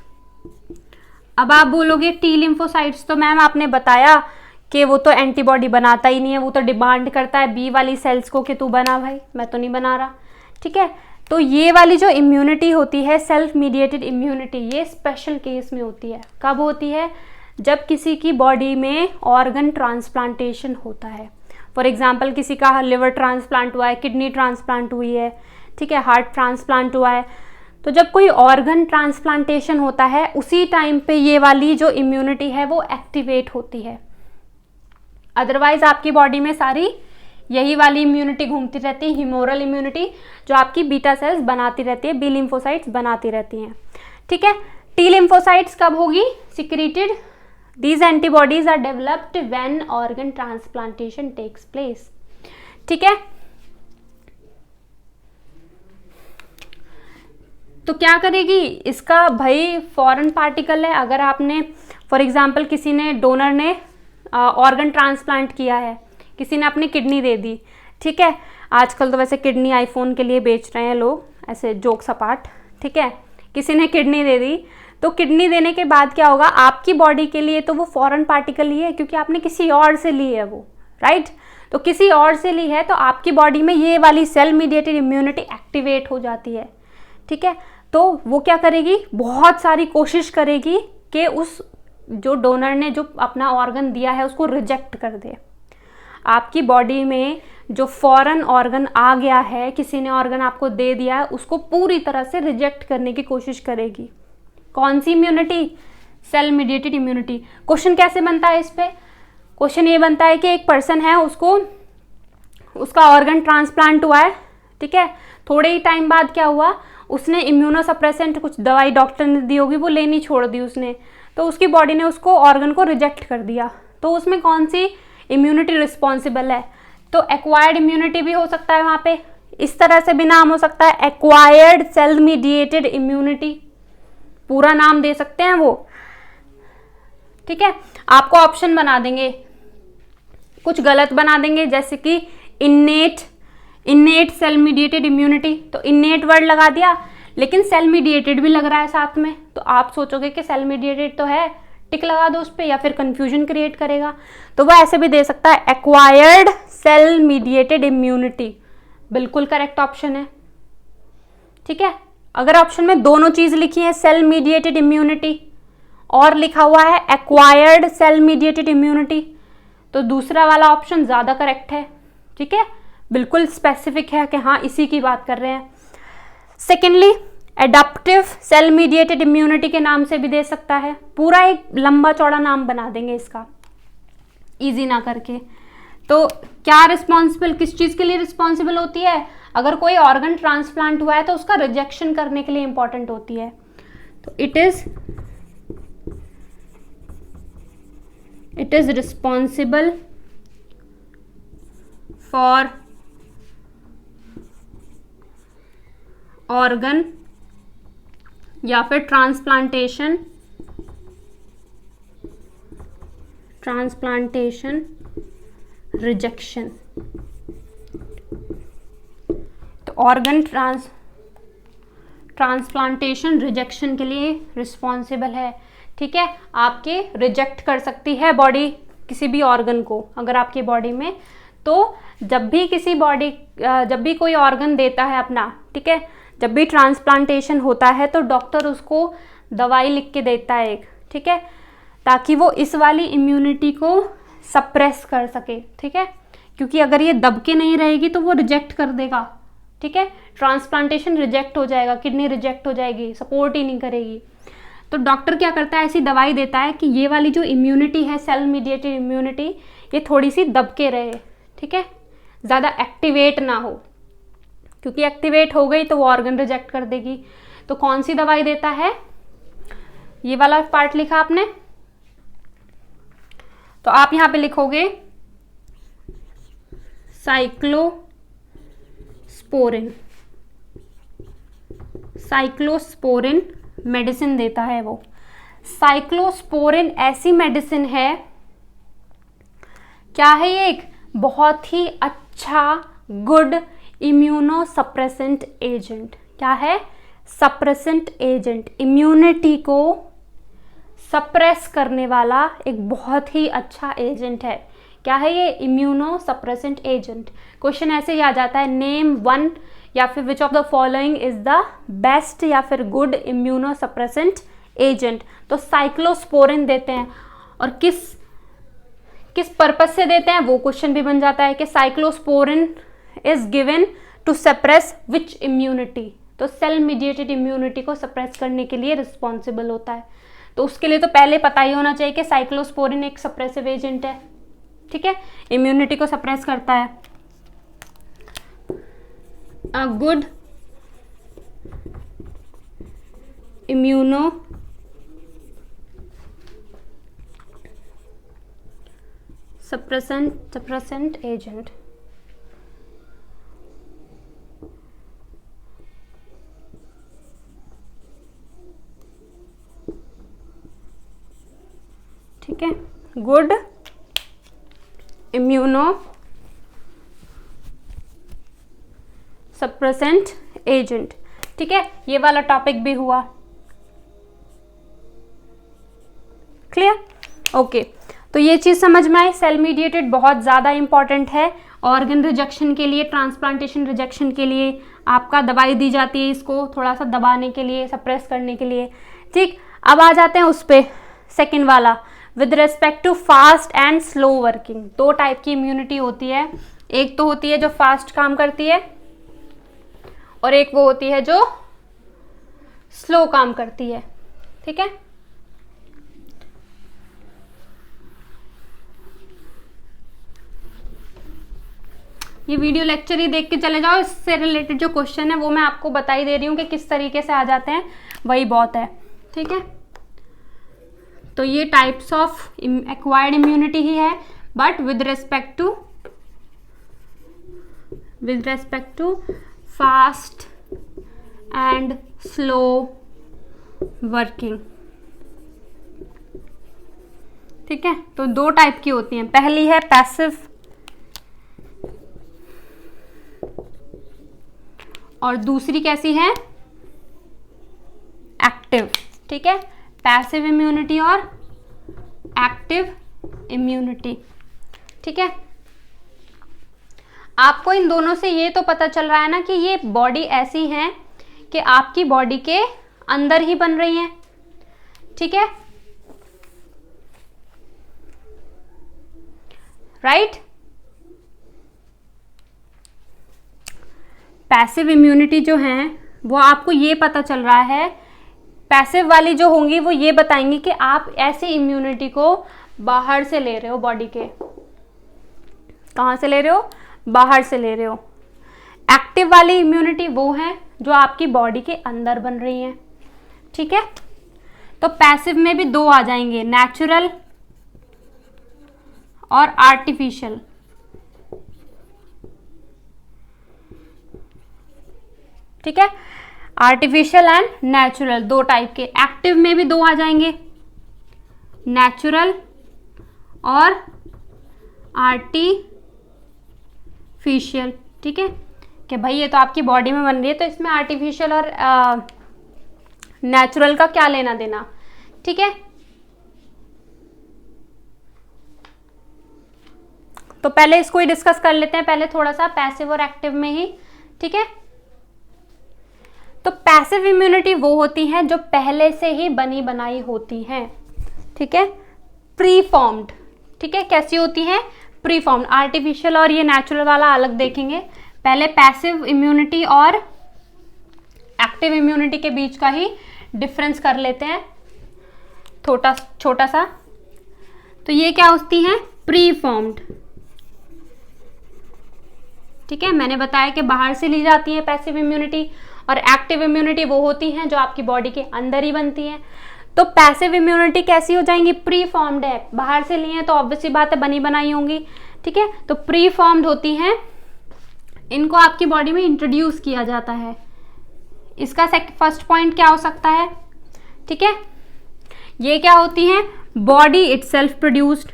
अब आप बोलोगे टी लिम्फोसाइट्स तो मैम आपने बताया कि वो तो एंटीबॉडी बनाता ही नहीं है, वो तो डिमांड करता है बी वाली सेल्स को कि तू बना भाई, मैं तो नहीं बना रहा। ठीक है, तो ये वाली जो इम्यूनिटी होती है सेल्फ मीडिएटेड इम्यूनिटी, ये स्पेशल केस में होती है। कब होती है, जब किसी की बॉडी में ऑर्गन ट्रांसप्लांटेशन होता है। फॉर एग्जाम्पल किसी का लिवर ट्रांसप्लांट हुआ है, किडनी ट्रांसप्लांट हुई है, ठीक है, हार्ट ट्रांसप्लांट हुआ है। तो जब कोई ऑर्गन ट्रांसप्लांटेशन होता है उसी टाइम पे ये वाली जो इम्यूनिटी है वो एक्टिवेट होती है। अदरवाइज आपकी बॉडी में सारी यही वाली इम्यूनिटी घूमती रहती है, ह्यूमोरल इम्यूनिटी, जो आपकी बीटा सेल्स बनाती रहती है, बी लिम्फोसाइट्स बनाती रहती हैं। ठीक है, टी लिम्फोसाइट्स कब होगी secreted? These antibodies are developed when organ transplantation takes place. ठीक है, तो क्या करेगी इसका भाई फॉरेन पार्टिकल है। अगर आपने फॉर एग्जांपल किसी ने डोनर ने ऑर्गन ट्रांसप्लांट किया है, किसी ने अपनी किडनी दे दी, ठीक है, आजकल तो वैसे किडनी आईफोन के लिए बेच रहे हैं लोग, ऐसे जोक्स अपार्ट, ठीक है, किसी ने किडनी दे दी, तो किडनी देने के बाद क्या होगा, आपकी बॉडी के लिए तो वो फॉरेन पार्टिकल ही है, क्योंकि आपने किसी और से ली है वो, राइट। तो किसी और से ली है तो आपकी बॉडी में ये वाली सेल मीडिएटेड इम्यूनिटी एक्टिवेट हो जाती है। ठीक है, तो वो क्या करेगी, बहुत सारी कोशिश करेगी कि उस जो डोनर ने जो अपना ऑर्गन दिया है उसको रिजेक्ट कर दे। आपकी बॉडी में जो फॉरेन ऑर्गन आ गया है, किसी ने ऑर्गन आपको दे दिया है, उसको पूरी तरह से रिजेक्ट करने की कोशिश करेगी। कौन सी immunity? Cell mediated immunity. Question कैसे बनता है इस पे? क्वेश्चन ये बनता है कि एक पर्सन है, उसको उसका ऑर्गन ट्रांसप्लांट हुआ है, ठीक है, थोड़े ही टाइम बाद क्या हुआ, उसने इम्यूनोसप्रेसेंट कुछ दवाई डॉक्टर ने दी होगी, वो लेनी छोड़ दी उसने, तो उसकी बॉडी ने उसको ऑर्गन को रिजेक्ट कर दिया। तो उसमें कौन सी इम्यूनिटी रिस्पॉन्सिबल है? तो एक्वायर्ड इम्यूनिटी भी हो सकता है वहाँ पे, इस तरह से भी नाम हो सकता है, एक्वायर्ड सेल मीडिएटेड इम्यूनिटी, पूरा नाम दे सकते हैं वो। ठीक है, आपको ऑप्शन बना देंगे, कुछ गलत बना देंगे, जैसे कि इन्नेट सेल मीडिएटेड इम्यूनिटी, तो इन्नेट वर्ड लगा दिया, लेकिन सेल मीडिएटेड भी लग रहा है साथ में, तो आप सोचोगे कि सेल मीडिएटेड तो है, टिक लगा दो उस पर, या फिर कंफ्यूजन क्रिएट करेगा। तो वो ऐसे भी दे सकता है, एक्वायर्ड सेल मीडिएटेड इम्यूनिटी बिल्कुल करेक्ट ऑप्शन है। ठीक है, अगर ऑप्शन में दोनों चीज लिखी है, सेल मीडिएटेड इम्यूनिटी और लिखा हुआ है एक्वायर्ड सेल मीडिएटेड इम्यूनिटी, तो दूसरा वाला ऑप्शन ज्यादा करेक्ट है। ठीक है, बिल्कुल स्पेसिफिक है कि हाँ इसी की बात कर रहे हैं। Secondly, adaptive cell mediated immunity के नाम से भी दे सकता है, पूरा एक लंबा चौड़ा नाम बना देंगे इसका, इजी ना करके। तो क्या रिस्पॉन्सिबल, किस चीज के लिए रिस्पॉन्सिबल होती है? अगर कोई ऑर्गन ट्रांसप्लांट हुआ है तो उसका रिजेक्शन करने के लिए इंपॉर्टेंट होती है। तो it is responsible for organ या फिर ट्रांसप्लांटेशन रिजेक्शन। तो ऑर्गन ट्रांसप्लांटेशन रिजेक्शन के लिए रिस्पॉन्सिबल है। ठीक है, आपके रिजेक्ट कर सकती है बॉडी किसी भी ऑर्गन को, अगर आपकी बॉडी में, तो जब भी कोई ऑर्गन देता है अपना, ठीक है, जब भी ट्रांसप्लांटेशन होता है तो डॉक्टर उसको दवाई लिख के देता है एक, ठीक है, ताकि वो इस वाली इम्यूनिटी को सप्रेस कर सके। ठीक है, क्योंकि अगर ये दब के नहीं रहेगी तो वो रिजेक्ट कर देगा। ठीक है, ट्रांसप्लांटेशन रिजेक्ट हो जाएगा, किडनी रिजेक्ट हो जाएगी, सपोर्ट ही नहीं करेगी। तो डॉक्टर क्या करता है, ऐसी दवाई देता है कि ये वाली जो इम्यूनिटी है, सेल मीडिएटेड इम्यूनिटी, ये थोड़ी सी दब के रहे। ठीक है, ज़्यादा एक्टिवेट ना हो, क्योंकि एक्टिवेट हो गई तो वो ऑर्गन रिजेक्ट कर देगी। तो कौन सी दवाई देता है, ये वाला पार्ट लिखा आपने, तो आप यहां पे लिखोगे साइक्लोस्पोरिन मेडिसिन देता है वो। साइक्लोस्पोरिन ऐसी मेडिसिन है, क्या है ये, एक बहुत ही अच्छा गुड इम्यूनोसप्रेसेंट एजेंट। क्या है? सप्रेसेंट एजेंट, इम्यूनिटी को सप्रेस करने वाला एक बहुत ही अच्छा एजेंट है। क्या है ये? Immunosuppressant agent. क्वेश्चन ऐसे ही आ जाता है, नेम वन या फिर which of the following is the best या फिर गुड इम्यूनोसप्रेसेंट एजेंट। तो साइक्लोस्पोरिन देते हैं, और किस पर्पज से देते हैं वो क्वेश्चन भी बन जाता है कि cyclosporin is given to suppress which immunity. तो सेल मीडिएटेड इम्यूनिटी को सप्रेस करने के लिए रिस्पॉन्सिबल होता है। तो उसके लिए तो पहले पता ही होना चाहिए कि साइक्लोस्पोरिन एक सप्रेसिव एजेंट है। ठीक है, इम्यूनिटी को सप्रेस करता है। a good suppressant agent. ठीक है, गुड इम्यूनो सप्रेसेंट एजेंट। ठीक है, ये वाला टॉपिक भी हुआ क्लियर। ओके, तो ये चीज़ समझ में आई। सेल मीडिएटेड बहुत ज़्यादा इंपॉर्टेंट है ऑर्गन रिजेक्शन के लिए, ट्रांसप्लांटेशन रिजेक्शन के लिए आपका दवाई दी जाती है, इसको थोड़ा सा दबाने के लिए, सप्रेस करने के लिए। ठीक, अब आ जाते हैं उस पे सेकेंड वाला, with respect to fast and slow working. दो टाइप की इम्यूनिटी होती है, एक तो होती है जो फास्ट काम करती है और एक वो होती है जो स्लो काम करती है। ठीक है, ये वीडियो लेक्चर ही देख के चले जाओ, इससे रिलेटेड जो क्वेश्चन है वो मैं आपको बता ही दे रही हूँ कि किस तरीके से आ जाते हैं, वही बहुत है। ठीक है, तो ये टाइप्स ऑफ एक्वायर्ड इम्यूनिटी ही है, but with respect to fast and slow working. ठीक है, तो दो टाइप की होती हैं, पहली है पैसिव और दूसरी कैसी है, एक्टिव। ठीक है, पैसिव इम्यूनिटी और एक्टिव इम्यूनिटी। ठीक है, आपको इन दोनों से ये तो पता चल रहा है ना कि ये बॉडी ऐसी है कि आपकी बॉडी के अंदर ही बन रही हैं। ठीक है, राइट। पैसिव इम्यूनिटी जो है वो आपको ये पता चल रहा है, पैसिव वाली जो होंगी वो ये बताएंगी कि आप ऐसी इम्यूनिटी को बाहर से ले रहे हो, बॉडी के कहाँ से ले रहे हो, बाहर से ले रहे हो। एक्टिव वाली इम्यूनिटी वो है जो आपकी बॉडी के अंदर बन रही है। ठीक है, तो पैसिव में भी दो आ जाएंगे, नेचुरल और आर्टिफिशियल। ठीक है, आर्टिफिशियल एंड नेचुरल दो टाइप के। एक्टिव में भी दो आ जाएंगे, नेचुरल और आर्टिफिशियल। ठीक है, कि भाई ये तो आपकी बॉडी में बन रही है तो इसमें आर्टिफिशियल और नेचुरल का क्या लेना देना। ठीक है, तो पहले इसको ही डिस्कस कर लेते हैं, पहले थोड़ा सा पैसिव और एक्टिव में ही। ठीक है, तो पैसिव इम्यूनिटी वो होती है जो पहले से ही बनी बनाई होती हैं। ठीक है, प्री फॉर्म्ड। ठीक है, कैसी होती हैं, प्री फॉर्म्ड। आर्टिफिशियल और ये नेचुरल वाला अलग देखेंगे, पहले पैसिव इम्यूनिटी और एक्टिव इम्यूनिटी के बीच का ही डिफरेंस कर लेते हैं छोटा सा। तो ये क्या होती हैं, प्री फॉर्म्ड। ठीक है, मैंने बताया कि बाहर से ली जाती है पैसिव इम्यूनिटी, और एक्टिव इम्यूनिटी वो होती हैं जो आपकी बॉडी के अंदर ही बनती हैं। तो पैसिव इम्यूनिटी कैसी हो जाएंगी, प्री फॉर्म्ड है, बाहर से ली हैं तो ऑब्वियसली बात है बनी बनाई होंगी। ठीक है, तो प्री फॉर्म्ड होती हैं, इनको आपकी बॉडी में इंट्रोड्यूस किया जाता है। इसका फर्स्ट पॉइंट क्या हो सकता है। ठीक है, ये क्या होती हैं, बॉडी इटसेल्फ प्रोड्यूस्ड।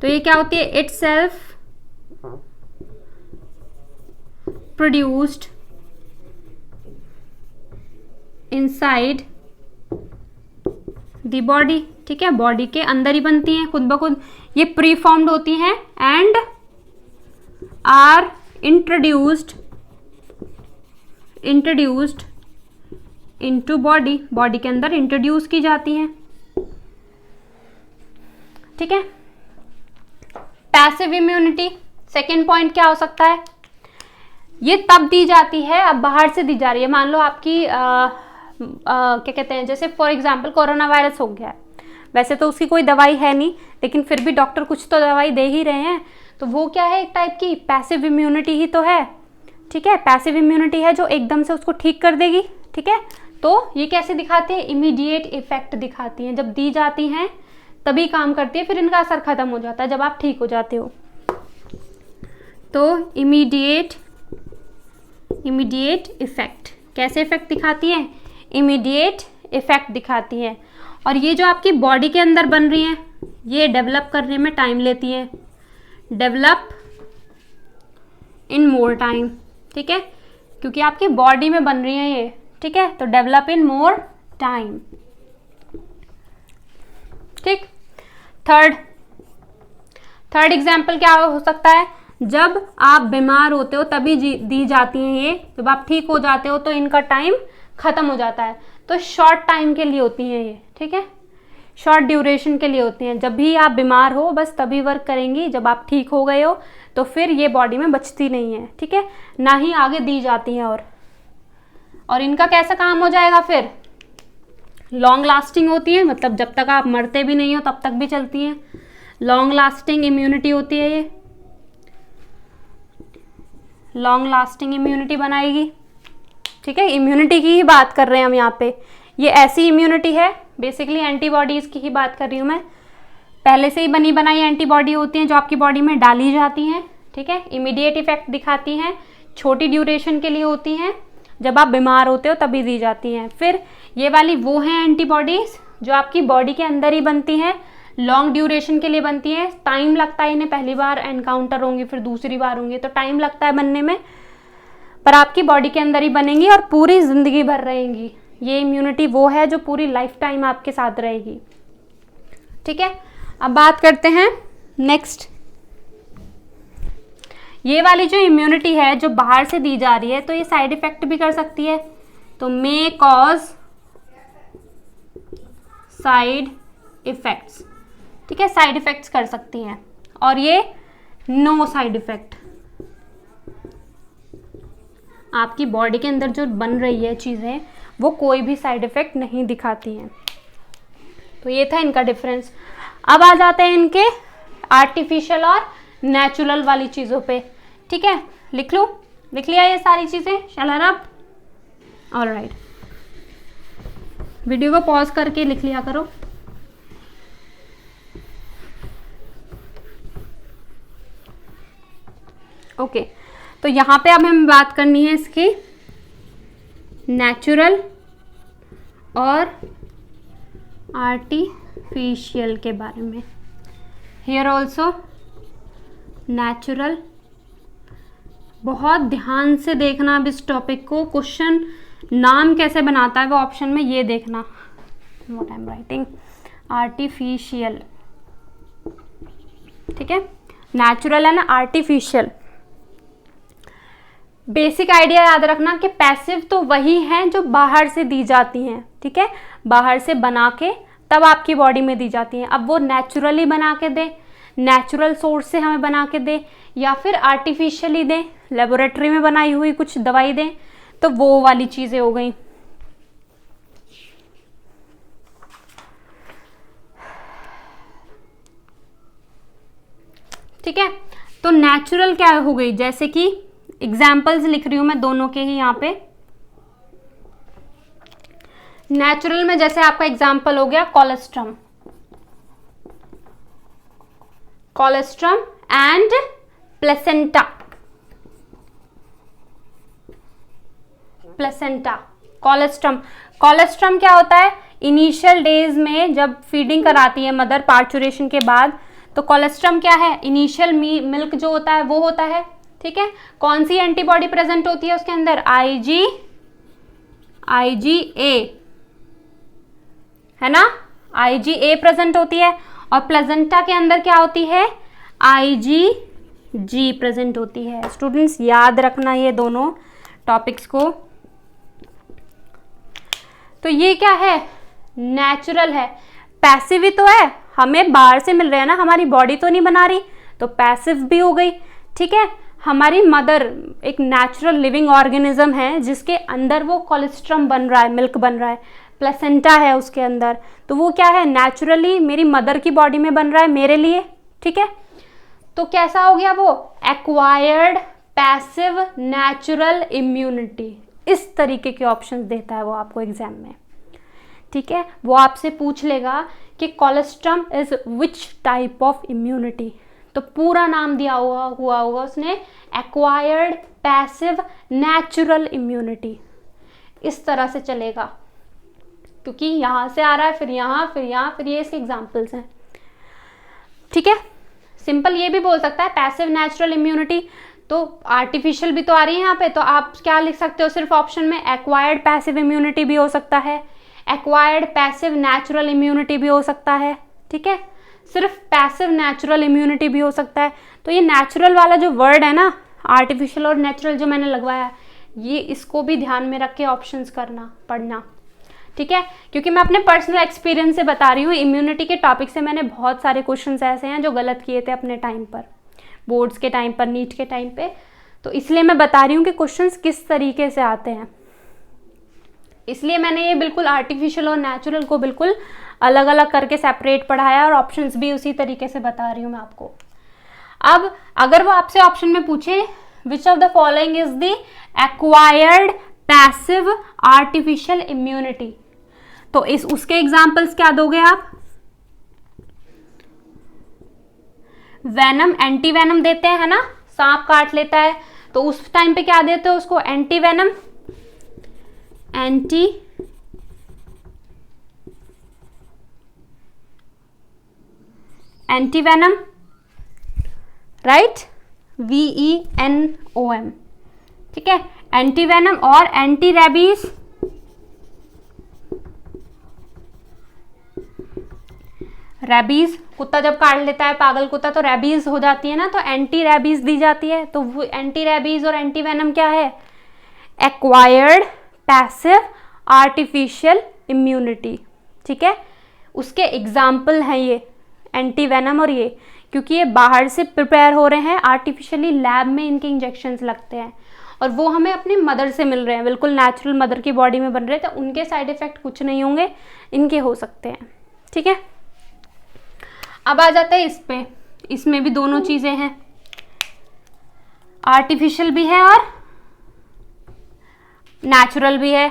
तो ये क्या होती है, itself produced inside the body. ठीक है, बॉडी के अंदर ही बनती हैं खुद ब खुद, ये प्री फॉर्म्ड होती हैं and are introduced into body, body के अंदर इंट्रोड्यूस की जाती हैं। ठीक है, पैसिव इम्यूनिटी सेकेंड पॉइंट क्या हो सकता है, ये तब दी जाती है, अब बाहर से दी जा रही है। मान लो आपकी क्या कहते हैं, जैसे फॉर एग्जांपल कोरोना वायरस हो गया है, वैसे तो उसकी कोई दवाई है नहीं, लेकिन फिर भी डॉक्टर कुछ तो दवाई दे ही रहे हैं, तो वो क्या है, एक टाइप की पैसिव इम्यूनिटी ही तो है। ठीक है, पैसिव इम्यूनिटी है जो एकदम से उसको ठीक कर देगी, ठीक है। तो ये कैसे दिखाते हैं, इमीडिएट इफेक्ट दिखाती हैं, जब दी जाती हैं तभी काम करती है, फिर इनका असर खत्म हो जाता है जब आप ठीक हो जाते हो। तो इमीडिएट इफेक्ट, कैसे इफेक्ट दिखाती है, इमीडिएट इफेक्ट दिखाती है। और ये जो आपकी बॉडी के अंदर बन रही हैं ये डेवलप करने में टाइम लेती है, डेवलप इन मोर टाइम, ठीक है, क्योंकि आपकी बॉडी में बन रही है ये, ठीक है, तो डेवलप इन मोर टाइम, ठीक। थर्ड एग्जाम्पल क्या हो सकता है, जब आप बीमार होते हो तभी दी जाती हैं ये, जब आप ठीक हो जाते हो तो इनका टाइम खत्म हो जाता है, तो शॉर्ट टाइम के लिए होती हैं ये, ठीक है, शॉर्ट ड्यूरेशन के लिए होती हैं। जब भी आप बीमार हो बस तभी वर्क करेंगी, जब आप ठीक हो गए हो तो फिर ये बॉडी में बचती नहीं है, ठीक है, ना ही आगे दी जाती हैं। और इनका कैसा काम हो जाएगा, फिर लॉन्ग लास्टिंग होती है, मतलब जब तक आप मरते भी नहीं हो तब तक भी चलती हैं, लॉन्ग लास्टिंग इम्यूनिटी होती है ये, लॉन्ग लास्टिंग इम्यूनिटी बनाएगी, ठीक है। इम्यूनिटी की ही बात कर रहे हैं हम यहाँ पे, ये ऐसी इम्यूनिटी है, बेसिकली एंटीबॉडीज की ही बात कर रही हूँ मैं, पहले से ही बनी बनाई एंटीबॉडी होती हैं जो आपकी बॉडी में डाली जाती हैं, ठीक है। इमीडिएट इफेक्ट दिखाती हैं, छोटी ड्यूरेशन के लिए होती हैं, जब आप बीमार होते हो तभी दी जाती हैं। फिर ये वाली वो हैं एंटीबॉडीज जो आपकी बॉडी के अंदर ही बनती हैं, लॉन्ग ड्यूरेशन के लिए बनती हैं, टाइम लगता है इन्हें, पहली बार एनकाउंटर होंगी फिर दूसरी बार होंगी तो टाइम लगता है बनने में, पर आपकी बॉडी के अंदर ही बनेंगी और पूरी जिंदगी भर रहेंगी। ये इम्यूनिटी वो है जो पूरी लाइफ टाइम आपके साथ रहेगी, ठीक है। अब बात करते हैं नेक्स्ट, ये वाली जो इम्यूनिटी है जो बाहर से दी जा रही है तो ये साइड इफेक्ट भी कर सकती है, तो मे कॉज साइड इफेक्ट्स, ठीक है, साइड इफेक्ट्स कर सकती हैं। और ये नो साइड इफेक्ट, आपकी बॉडी के अंदर जो बन रही है चीजें वो कोई भी साइड इफेक्ट नहीं दिखाती हैं। तो ये था इनका डिफरेंस। अब आ जाते हैं इनके आर्टिफिशियल और नेचुरल वाली चीजों पे, ठीक है। लिख लिया ये सारी चीजें, शैल आई रब? ऑलराइट, वीडियो को पॉज करके लिख लिया करो। ओके, तो यहाँ पे अब हमें बात करनी है इसकी नेचुरल और आर्टिफिशियल के बारे में। हियर ऑल्सो नेचुरल, बहुत ध्यान से देखना अब इस टॉपिक को, क्वेश्चन नाम कैसे बनाता है वो ऑप्शन में ये देखना, what I am writing, artificial, ठीक है, नेचुरल है ना आर्टिफिशियल। बेसिक आइडिया याद रखना कि पैसिव तो वही हैं जो बाहर से दी जाती हैं, ठीक है, बाहर से बना के तब आपकी बॉडी में दी जाती हैं। अब वो नेचुरली बना के दे, नेचुरल सोर्स से हमें बना के दे, या फिर आर्टिफिशियली दे, लेबोरेटरी में बनाई हुई कुछ दवाई दें, तो वो वाली चीजें हो गई। ठीक है, तो नेचुरल क्या हो गई, जैसे कि एग्जाम्पल्स लिख रही हूं मैं दोनों के ही यहाँ पे। नेचुरल में जैसे आपका एग्जाम्पल हो गया colostrum, colostrum and placenta, placenta, colostrum. Colostrum क्या होता है, इनिशियल डेज में जब फीडिंग कराती है मदर पार्चुरेशन के बाद, तो कोलेस्ट्रम क्या है, इनिशियल मिल्क जो होता है वो होता है, ठीक है। कौन सी एंटीबॉडी प्रेजेंट होती है उसके अंदर, IgA, है ना, IgA प्रेजेंट होती है। और प्लेसेंटा के अंदर क्या होती है, IgG प्रेजेंट होती है। स्टूडेंट्स याद रखना ये दोनों टॉपिक्स को। तो ये क्या है, नेचुरल है, पैसिव ही तो है, हमें बाहर से मिल रहा है ना, हमारी बॉडी तो नहीं बना रही, तो पैसिव भी हो गई, ठीक है। हमारी मदर एक नेचुरल लिविंग ऑर्गेनिज्म है जिसके अंदर वो कोलेस्ट्रम बन रहा है, मिल्क बन रहा है, प्लेसेंटा है उसके अंदर, तो वो क्या है, नेचुरली मेरी मदर की बॉडी में बन रहा है मेरे लिए, ठीक है। तो कैसा हो गया वो, एक्वायर्ड पैसिव नेचुरल इम्यूनिटी, इस तरीके के ऑप्शंस देता है वो आपको एग्जाम में, ठीक है। वो आपसे पूछ लेगा कि colostrum is which type of immunity, तो पूरा नाम दिया हुआ होगा उसने, एक्वायर्ड पैसिव नेचुरल इम्यूनिटी, इस तरह से चलेगा, क्योंकि यहाँ से आ रहा है, फिर यहाँ, फिर यहाँ, फिर ये इसके एग्जाम्पल्स हैं, ठीक है। सिंपल ये भी बोल सकता है पैसिव नेचुरल इम्यूनिटी, तो आर्टिफिशियल भी तो आ रही है यहाँ पे, तो आप क्या लिख सकते हो सिर्फ ऑप्शन में, एक्वायर्ड पैसिव इम्यूनिटी भी हो सकता है, एक्वायर्ड पैसिव नेचुरल इम्यूनिटी भी हो सकता है, ठीक है। सिर्फ पैसिव नेचुरल इम्यूनिटी भी हो सकता है। तो ये नेचुरल वाला जो वर्ड है ना, आर्टिफिशियल और नेचुरल जो मैंने लगवाया, ये इसको भी ध्यान में रख के ऑप्शंस करना, पढ़ना, ठीक है। क्योंकि मैं अपने पर्सनल एक्सपीरियंस से बता रही हूँ, इम्यूनिटी के टॉपिक से मैंने बहुत सारे क्वेश्चंस ऐसे हैं जो गलत किए थे अपने टाइम पर, बोर्ड्स के टाइम पर, नीट के टाइम पे, तो इसलिए मैं बता रही हूँ कि क्वेश्चंस किस तरीके से आते हैं। इसलिए मैंने ये बिल्कुल आर्टिफिशियल और नेचुरल को बिल्कुल अलग अलग करके सेपरेट पढ़ाया, और ऑप्शंस भी उसी तरीके से बता रही हूँ मैं आपको। अब अगर वो आपसे ऑप्शन में पूछे which of the following is the acquired passive artificial immunity, तो इस उसके एग्जाम्पल्स क्या दोगे आप? वेनम, एंटी वेनम देते हैं, है ना, सांप काट लेता है तो उस टाइम पे क्या देते हो उसको? Anti venom, anti venom, right, VENOM, ठीक है, एंटी वेनम। और एंटी रेबीज, रेबीज, कुत्ता जब काट लेता है पागल कुत्ता तो रेबीज हो जाती है ना, तो एंटी रेबीज दी जाती है। तो वो एंटी रेबीज और एंटी वेनम क्या है? एक्वायर्ड पैसिव आर्टिफिशियल इम्यूनिटी, ठीक है। उसके एग्जाम्पल हैं ये एंटी वेनम और ये, क्योंकि ये बाहर से प्रिपेयर हो रहे हैं आर्टिफिशियली, लैब में इनके इंजेक्शंस लगते हैं, और वो हमें अपनी मदर से मिल रहे हैं, बिल्कुल नेचुरल मदर की बॉडी में बन रहे हैं, तो उनके साइड इफेक्ट कुछ नहीं होंगे, इनके हो सकते हैं, ठीक है। अब आ जाता है इस पे, इसमें भी दोनों चीजें हैं, आर्टिफिशियल भी है और नेचुरल भी है।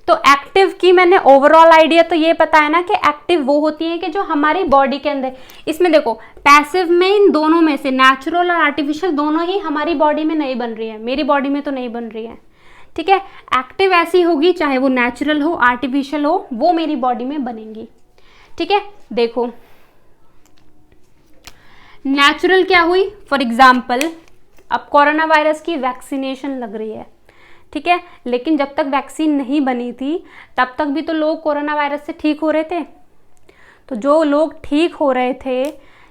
तो एक्टिव की मैंने ओवरऑल आइडिया तो ये पता है ना कि एक्टिव वो होती है कि जो हमारी बॉडी के अंदर, इसमें देखो पैसिव में इन दोनों में से नेचुरल और आर्टिफिशियल दोनों ही हमारी बॉडी में नहीं बन रही है, मेरी बॉडी में तो नहीं बन रही है, ठीक है। एक्टिव ऐसी होगी चाहे वो नेचुरल हो आर्टिफिशियल हो, वो मेरी बॉडी में बनेंगी, ठीक है। देखो नेचुरल क्या हुई, फॉर एग्जाम्पल अब कोरोना वायरस की वैक्सीनेशन लग रही है, ठीक है, लेकिन जब तक वैक्सीन नहीं बनी थी तब तक भी तो लोग कोरोना वायरस से ठीक हो रहे थे। तो जो लोग ठीक हो रहे थे,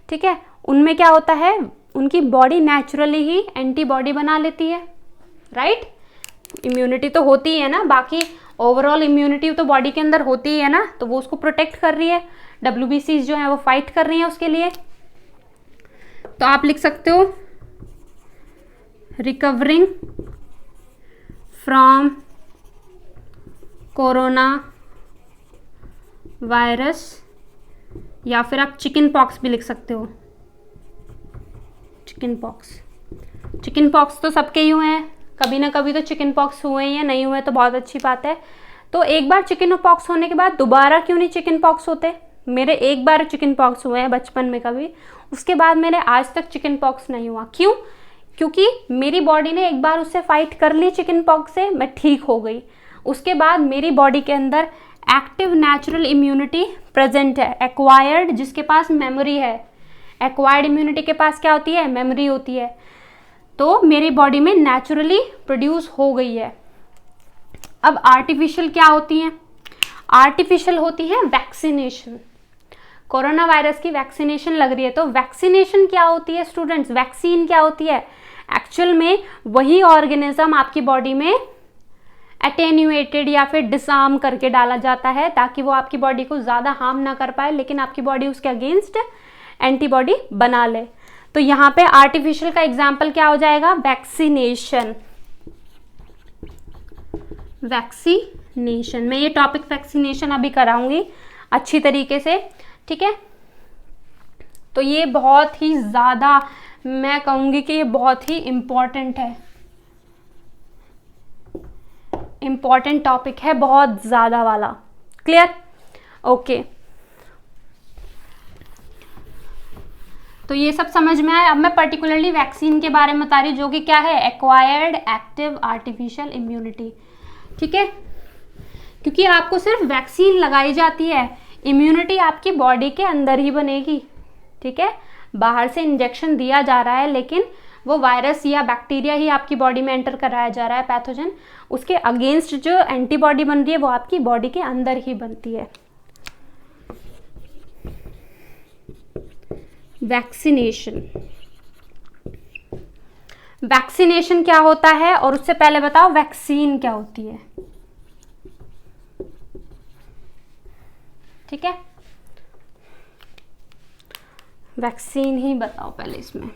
ठीक है, उनमें क्या होता है, उनकी बॉडी नेचुरली ही एंटीबॉडी बना लेती है, राइट। इम्यूनिटी तो होती है ना, बाकी ओवरऑल इम्यूनिटी तो बॉडी के अंदर होती ही है ना, तो वो उसको प्रोटेक्ट कर रही है, WBCs जो है वो फाइट कर रही है उसके लिए। तो आप लिख सकते हो रिकवरिंग फ्रॉम कोरोना वायरस, या फिर आप चिकन पॉक्स भी लिख सकते हो, चिकन पॉक्स। चिकन पॉक्स तो सबके ही हुए हैं, कभी ना कभी तो चिकन पॉक्स हुए हैं, नहीं हुए तो बहुत अच्छी बात है। तो एक बार चिकन पॉक्स होने के बाद दोबारा क्यों नहीं चिकन पॉक्स होते? मेरे एक बार चिकन पॉक्स हुए हैं बचपन में कभी, उसके बाद मेरे आज तक चिकन पॉक्स नहीं हुआ। क्यों? क्योंकि मेरी बॉडी ने एक बार उससे फाइट कर ली चिकन पॉक्स से, मैं ठीक हो गई। उसके बाद मेरी बॉडी के अंदर एक्टिव नेचुरल इम्यूनिटी प्रेजेंट है, एक्वायर्ड जिसके पास मेमोरी है। एक्वायर्ड इम्यूनिटी के पास क्या होती है? मेमोरी होती है। तो मेरी बॉडी में नेचुरली प्रोड्यूस हो गई है। अब आर्टिफिशियल क्या होती हैं? आर्टिफिशियल होती है वैक्सीनेशन। कोरोना वायरस की वैक्सीनेशन लग रही है, तो वैक्सीनेशन क्या होती है स्टूडेंट्स? वैक्सीन क्या होती है? एक्चुअल में वही ऑर्गेनिज्म आपकी बॉडी में एटेन्यूएटेड या फिर डिसआर्म करके डाला जाता है ताकि वो आपकी बॉडी को ज़्यादा हार्म ना कर पाए, लेकिन आपकी बॉडी उसके अगेंस्ट एंटीबॉडी बना ले। तो यहाँ पे आर्टिफिशियल का एग्जाम्पल क्या हो जाएगा? वैक्सीनेशन। वैक्सीनेशन, मैं ये टॉपिक वैक्सीनेशन अभी कराऊंगी अच्छी तरीके से, ठीक है। तो ये बहुत ही ज़्यादा, मैं कहूँगी कि ये बहुत ही इम्पॉर्टेंट है, इम्पॉर्टेंट टॉपिक है, बहुत ज़्यादा वाला। क्लियर? ओके, तो ये सब समझ में आया। अब मैं पर्टिकुलरली वैक्सीन के बारे में बता रही हूँ, जो कि क्या है, एक्वायर्ड एक्टिव आर्टिफिशियल इम्यूनिटी। ठीक है, क्योंकि आपको सिर्फ वैक्सीन लगाई जाती है, इम्यूनिटी आपकी बॉडी के अंदर ही बनेगी। ठीक है, बाहर से इंजेक्शन दिया जा रहा है, लेकिन वो वायरस या बैक्टीरिया ही आपकी बॉडी में एंटर कराया जा रहा है, पैथोजन, उसके अगेंस्ट जो एंटीबॉडी बन रही है वो आपकी बॉडी के अंदर ही बनती है। वैक्सीनेशन, वैक्सीनेशन क्या होता है, और उससे पहले बताओ वैक्सीन क्या होती है। ठीक है, वैक्सीन ही बताओ पहले इसमें।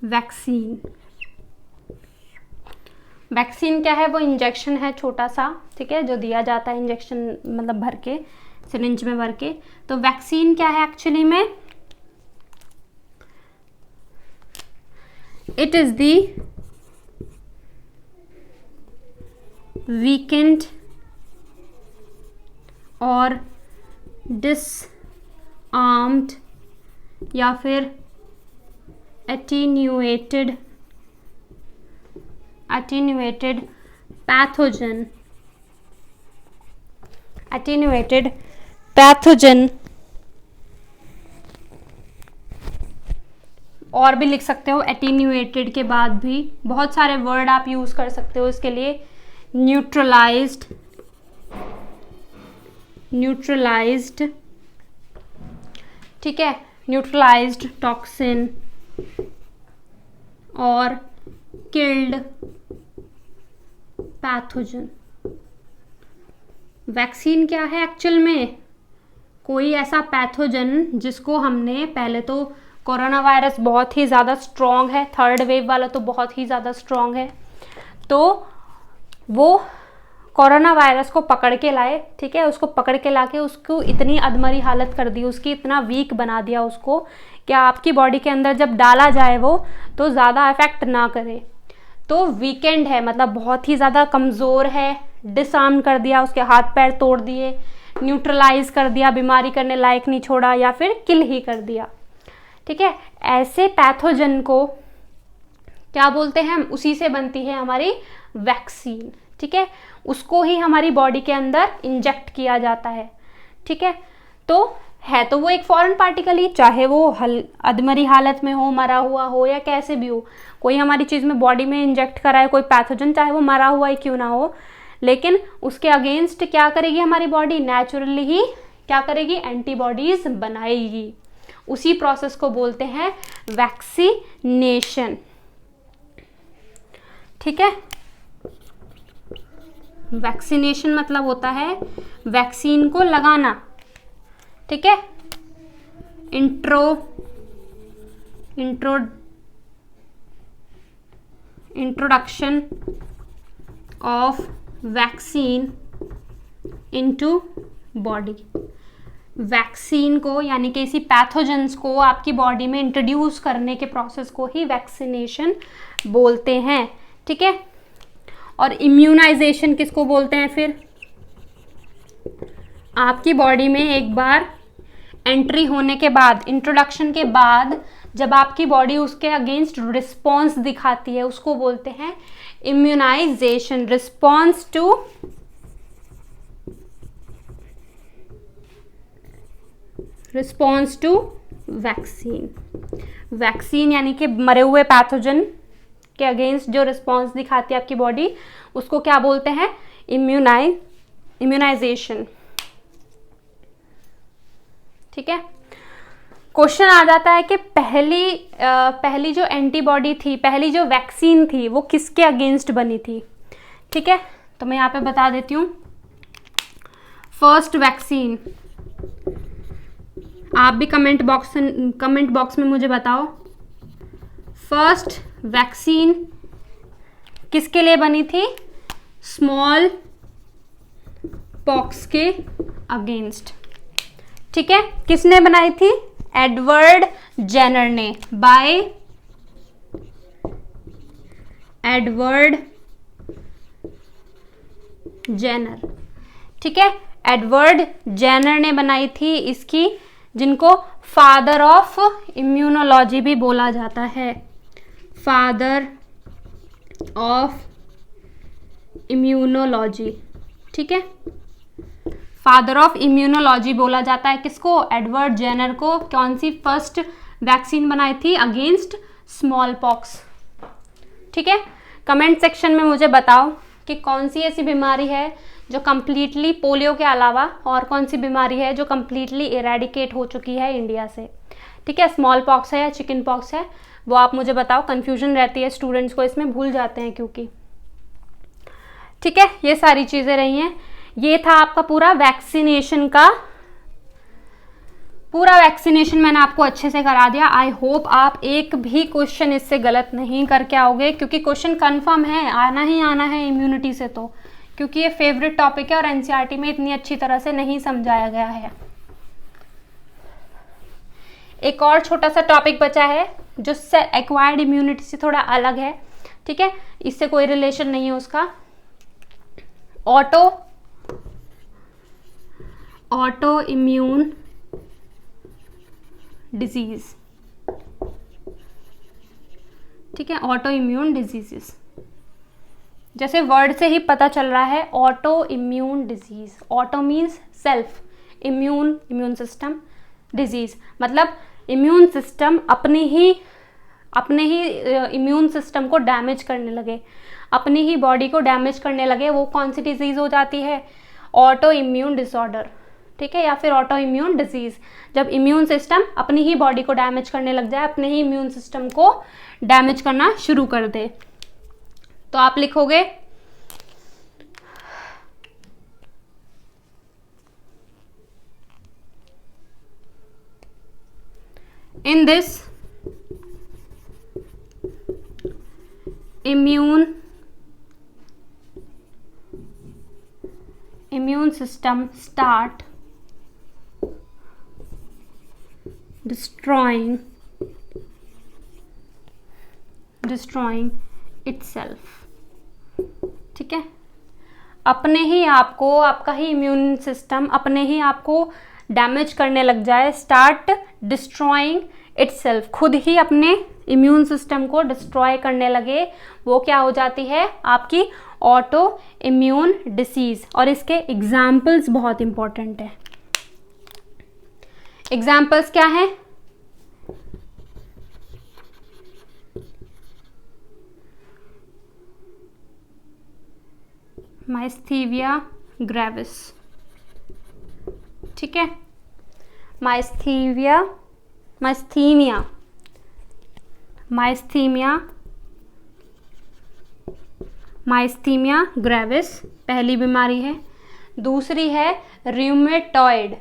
वैक्सीन, वैक्सीन क्या है, वो इंजेक्शन है छोटा सा, ठीक है, जो दिया जाता है इंजेक्शन, मतलब भर के, सिरिंज में भर के। तो वैक्सीन क्या है एक्चुअली में, इट इज द वीकेंड और डिसआर्म्ड या फिर attenuated pathogen, attenuated pathogen, और भी लिख सकते हो attenuated के बाद भी बहुत सारे वर्ड आप यूज कर सकते हो इसके लिए। न्यूट्रलाइज्ड, ठीक है, न्यूट्रलाइज्ड टॉक्सिन और किल्ड पैथोजन। वैक्सीन क्या है एक्चुअल में, कोई ऐसा पैथोजन जिसको हमने, पहले तो कोरोना वायरस बहुत ही ज़्यादा स्ट्रॉन्ग है, थर्ड वेव वाला तो बहुत ही ज़्यादा स्ट्रॉन्ग है, तो वो कोरोना वायरस को पकड़ के लाए, ठीक है, उसको पकड़ के लाके उसको इतनी अधमरी हालत कर दी, उसकी इतना वीक बना दिया उसको, कि आपकी बॉडी के अंदर जब डाला जाए वो तो ज़्यादा इफेक्ट ना करे। तो वीकेंड है, मतलब बहुत ही ज़्यादा कमज़ोर है, डिसआर्म कर दिया, उसके हाथ पैर तोड़ दिए, न्यूट्रलाइज कर दिया, बीमारी करने लायक नहीं छोड़ा, या फिर किल ही कर दिया। ठीक है, ऐसे पैथोजन को क्या बोलते हैं हम, उसी से बनती है हमारी वैक्सीन। ठीक है, उसको ही हमारी बॉडी के अंदर इंजेक्ट किया जाता है। ठीक है, तो है तो वो एक फॉरेन पार्टिकल ही, चाहे वो अधमरी हालत में हो, मरा हुआ हो, या कैसे भी हो, कोई हमारी चीज़ में बॉडी में इंजेक्ट कराए कोई पैथोजन, चाहे वो मरा हुआ ही क्यों ना हो, लेकिन उसके अगेंस्ट क्या करेगी हमारी बॉडी, नेचुरली ही क्या करेगी, एंटीबॉडीज बनाएगी। उसी प्रोसेस को बोलते हैं वैक्सीनेशन। ठीक है, वैक्सीनेशन मतलब होता है वैक्सीन को लगाना। ठीक है, introduction of vaccine into body. Vaccine को यानी कि इसी पैथोजेंस को आपकी बॉडी में इंट्रोड्यूस करने के प्रोसेस को ही वैक्सीनेशन बोलते हैं। ठीक है, और इम्यूनाइजेशन किसको बोलते हैं फिर, आपकी बॉडी में एक बार एंट्री होने के बाद, इंट्रोडक्शन के बाद जब आपकी बॉडी उसके अगेंस्ट रिस्पॉन्स दिखाती है, उसको बोलते हैं immunization. Response to vaccine. Vaccine यानी कि मरे हुए पैथोजन के अगेंस्ट जो रिस्पॉन्स दिखाती है आपकी बॉडी, उसको क्या बोलते हैं, इम्यूनाइजेशन। ठीक है, क्वेश्चन आ जाता है कि पहली जो एंटीबॉडी थी, पहली जो वैक्सीन थी, वो किसके अगेंस्ट बनी थी। ठीक है, तो मैं यहाँ पे बता देती हूँ। फर्स्ट वैक्सीन, आप भी कमेंट बॉक्स में मुझे बताओ, फर्स्ट वैक्सीन किसके लिए बनी थी, स्मॉल पॉक्स के अगेंस्ट। ठीक है, किसने बनाई थी, एडवर्ड जेनर ने, बाय एडवर्ड जेनर। ठीक है, एडवर्ड जेनर ने बनाई थी इसकी, जिनको फादर ऑफ इम्यूनोलॉजी भी बोला जाता है, फादर ऑफ इम्यूनोलॉजी। ठीक है, फादर ऑफ इम्यूनोलॉजी बोला जाता है किसको? एडवर्ड जेनर को। कौन सी फर्स्ट वैक्सीन बनाई थी अगेंस्ट स्मॉल पॉक्स? ठीक है, कमेंट सेक्शन में मुझे बताओ कि कौन सी ऐसी बीमारी है जो कम्प्लीटली, पोलियो के अलावा और कौन सी बीमारी है जो कम्प्लीटली इरेडिकेट हो चुकी है इंडिया से। ठीक है, स्मॉल पॉक्स है या चिकन पॉक्स है, वो आप मुझे बताओ। कन्फ्यूजन रहती है स्टूडेंट्स को, इसमें भूल जाते हैं क्योंकि। ठीक है, ये सारी चीज़ें रही हैं। ये था आपका पूरा वैक्सीनेशन का, पूरा वैक्सीनेशन मैंने आपको अच्छे से करा दिया। आई होप आप एक भी क्वेश्चन इससे गलत नहीं करके आओगे, क्योंकि क्वेश्चन कंफर्म है, आना ही आना है इम्यूनिटी से, तो क्योंकि ये फेवरेट टॉपिक है और एनसीईआरटी में इतनी अच्छी तरह से नहीं समझाया गया है। एक और छोटा सा टॉपिक बचा है जो एक्वायर्ड इम्यूनिटी से थोड़ा अलग है। ठीक है, इससे कोई रिलेशन नहीं है उसका। Auto immune disease. ठीक है, ऑटो इम्यून डिजीजेस, जैसे वर्ड से ही पता चल रहा है, auto immune disease. Auto means self, immune system, disease मतलब इम्यून सिस्टम अपने ही इम्यून सिस्टम को डैमेज करने लगे, अपनी ही बॉडी को डैमेज करने लगे, वो कौन सी डिजीज हो जाती है? Auto immune disorder. ठीक है, या फिर ऑटो इम्यून डिजीज, जब इम्यून सिस्टम अपनी ही बॉडी को डैमेज करने लग जाए, अपने ही इम्यून सिस्टम को डैमेज करना शुरू कर दे। तो आप लिखोगे in this immune system start destroying itself। ठीक है, अपने ही आपको, आपका ही इम्यून सिस्टम अपने ही आपको डैमेज करने लग जाए, स्टार्ट डिस्ट्रॉइंग इटसेल्फ, खुद ही अपने इम्यून सिस्टम को डिस्ट्रॉय करने लगे, वो क्या हो जाती है? आपकी ऑटो इम्यून डिसीज। और इसके एग्जाम्पल्स बहुत इंपॉर्टेंट है। एग्जाम्पल्स क्या है? Myasthenia gravis. ठीक है, माइस्थीनिया ग्रेविस पहली बीमारी है। दूसरी है रूमेटॉइड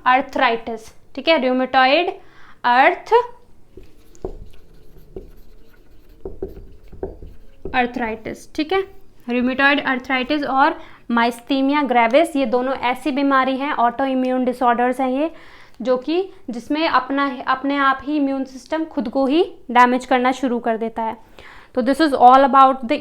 अर्थराइटिस। ठीक है, रूमेटॉइड अर्थराइटिस। ठीक है, रूमेटॉइड अर्थराइटिस और माइस्थीनिया ग्रेविस, ये दोनों ऐसी बीमारी हैं, ऑटो इम्यून डिसऑर्डर्स हैं ये, जो कि जिसमें अपने आप ही इम्यून सिस्टम खुद को ही डैमेज करना शुरू कर देता है। तो this is all about the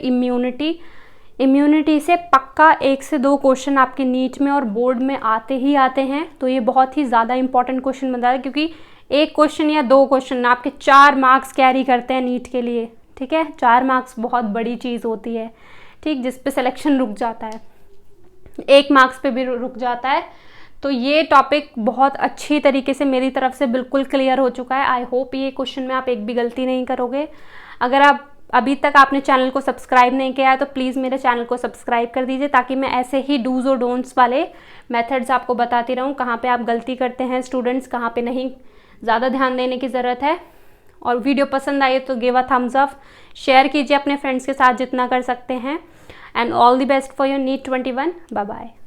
immunity से पक्का 1 से 2 क्वेश्चन आपके नीट में और बोर्ड में आते ही आते हैं। तो ये बहुत ही ज़्यादा इंपॉर्टेंट क्वेश्चन बन रहा है, क्योंकि 1 क्वेश्चन या 2 क्वेश्चन आपके 4 मार्क्स कैरी करते हैं नीट के लिए। ठीक है, 4 मार्क्स बहुत बड़ी चीज़ होती है। ठीक, जिस पे सिलेक्शन रुक जाता है, 1 मार्क्स पे भी रुक जाता है। तो ये टॉपिक बहुत अच्छी तरीके से मेरी तरफ से बिल्कुल क्लियर हो चुका है। आई होप ये क्वेश्चन में आप एक भी गलती नहीं करोगे। अगर आप अभी तक आपने चैनल को सब्सक्राइब नहीं किया है तो प्लीज़ मेरे चैनल को सब्सक्राइब कर दीजिए, ताकि मैं ऐसे ही डूज और डोंट्स वाले मेथड्स आपको बताती रहूँ, कहाँ पे आप गलती करते हैं स्टूडेंट्स, कहाँ पे नहीं, ज़्यादा ध्यान देने की ज़रूरत है। और वीडियो पसंद आई तो give a thumbs up, share कीजिए अपने फ्रेंड्स के साथ जितना कर सकते हैं। And all the best for your NEET 21। Bye bye.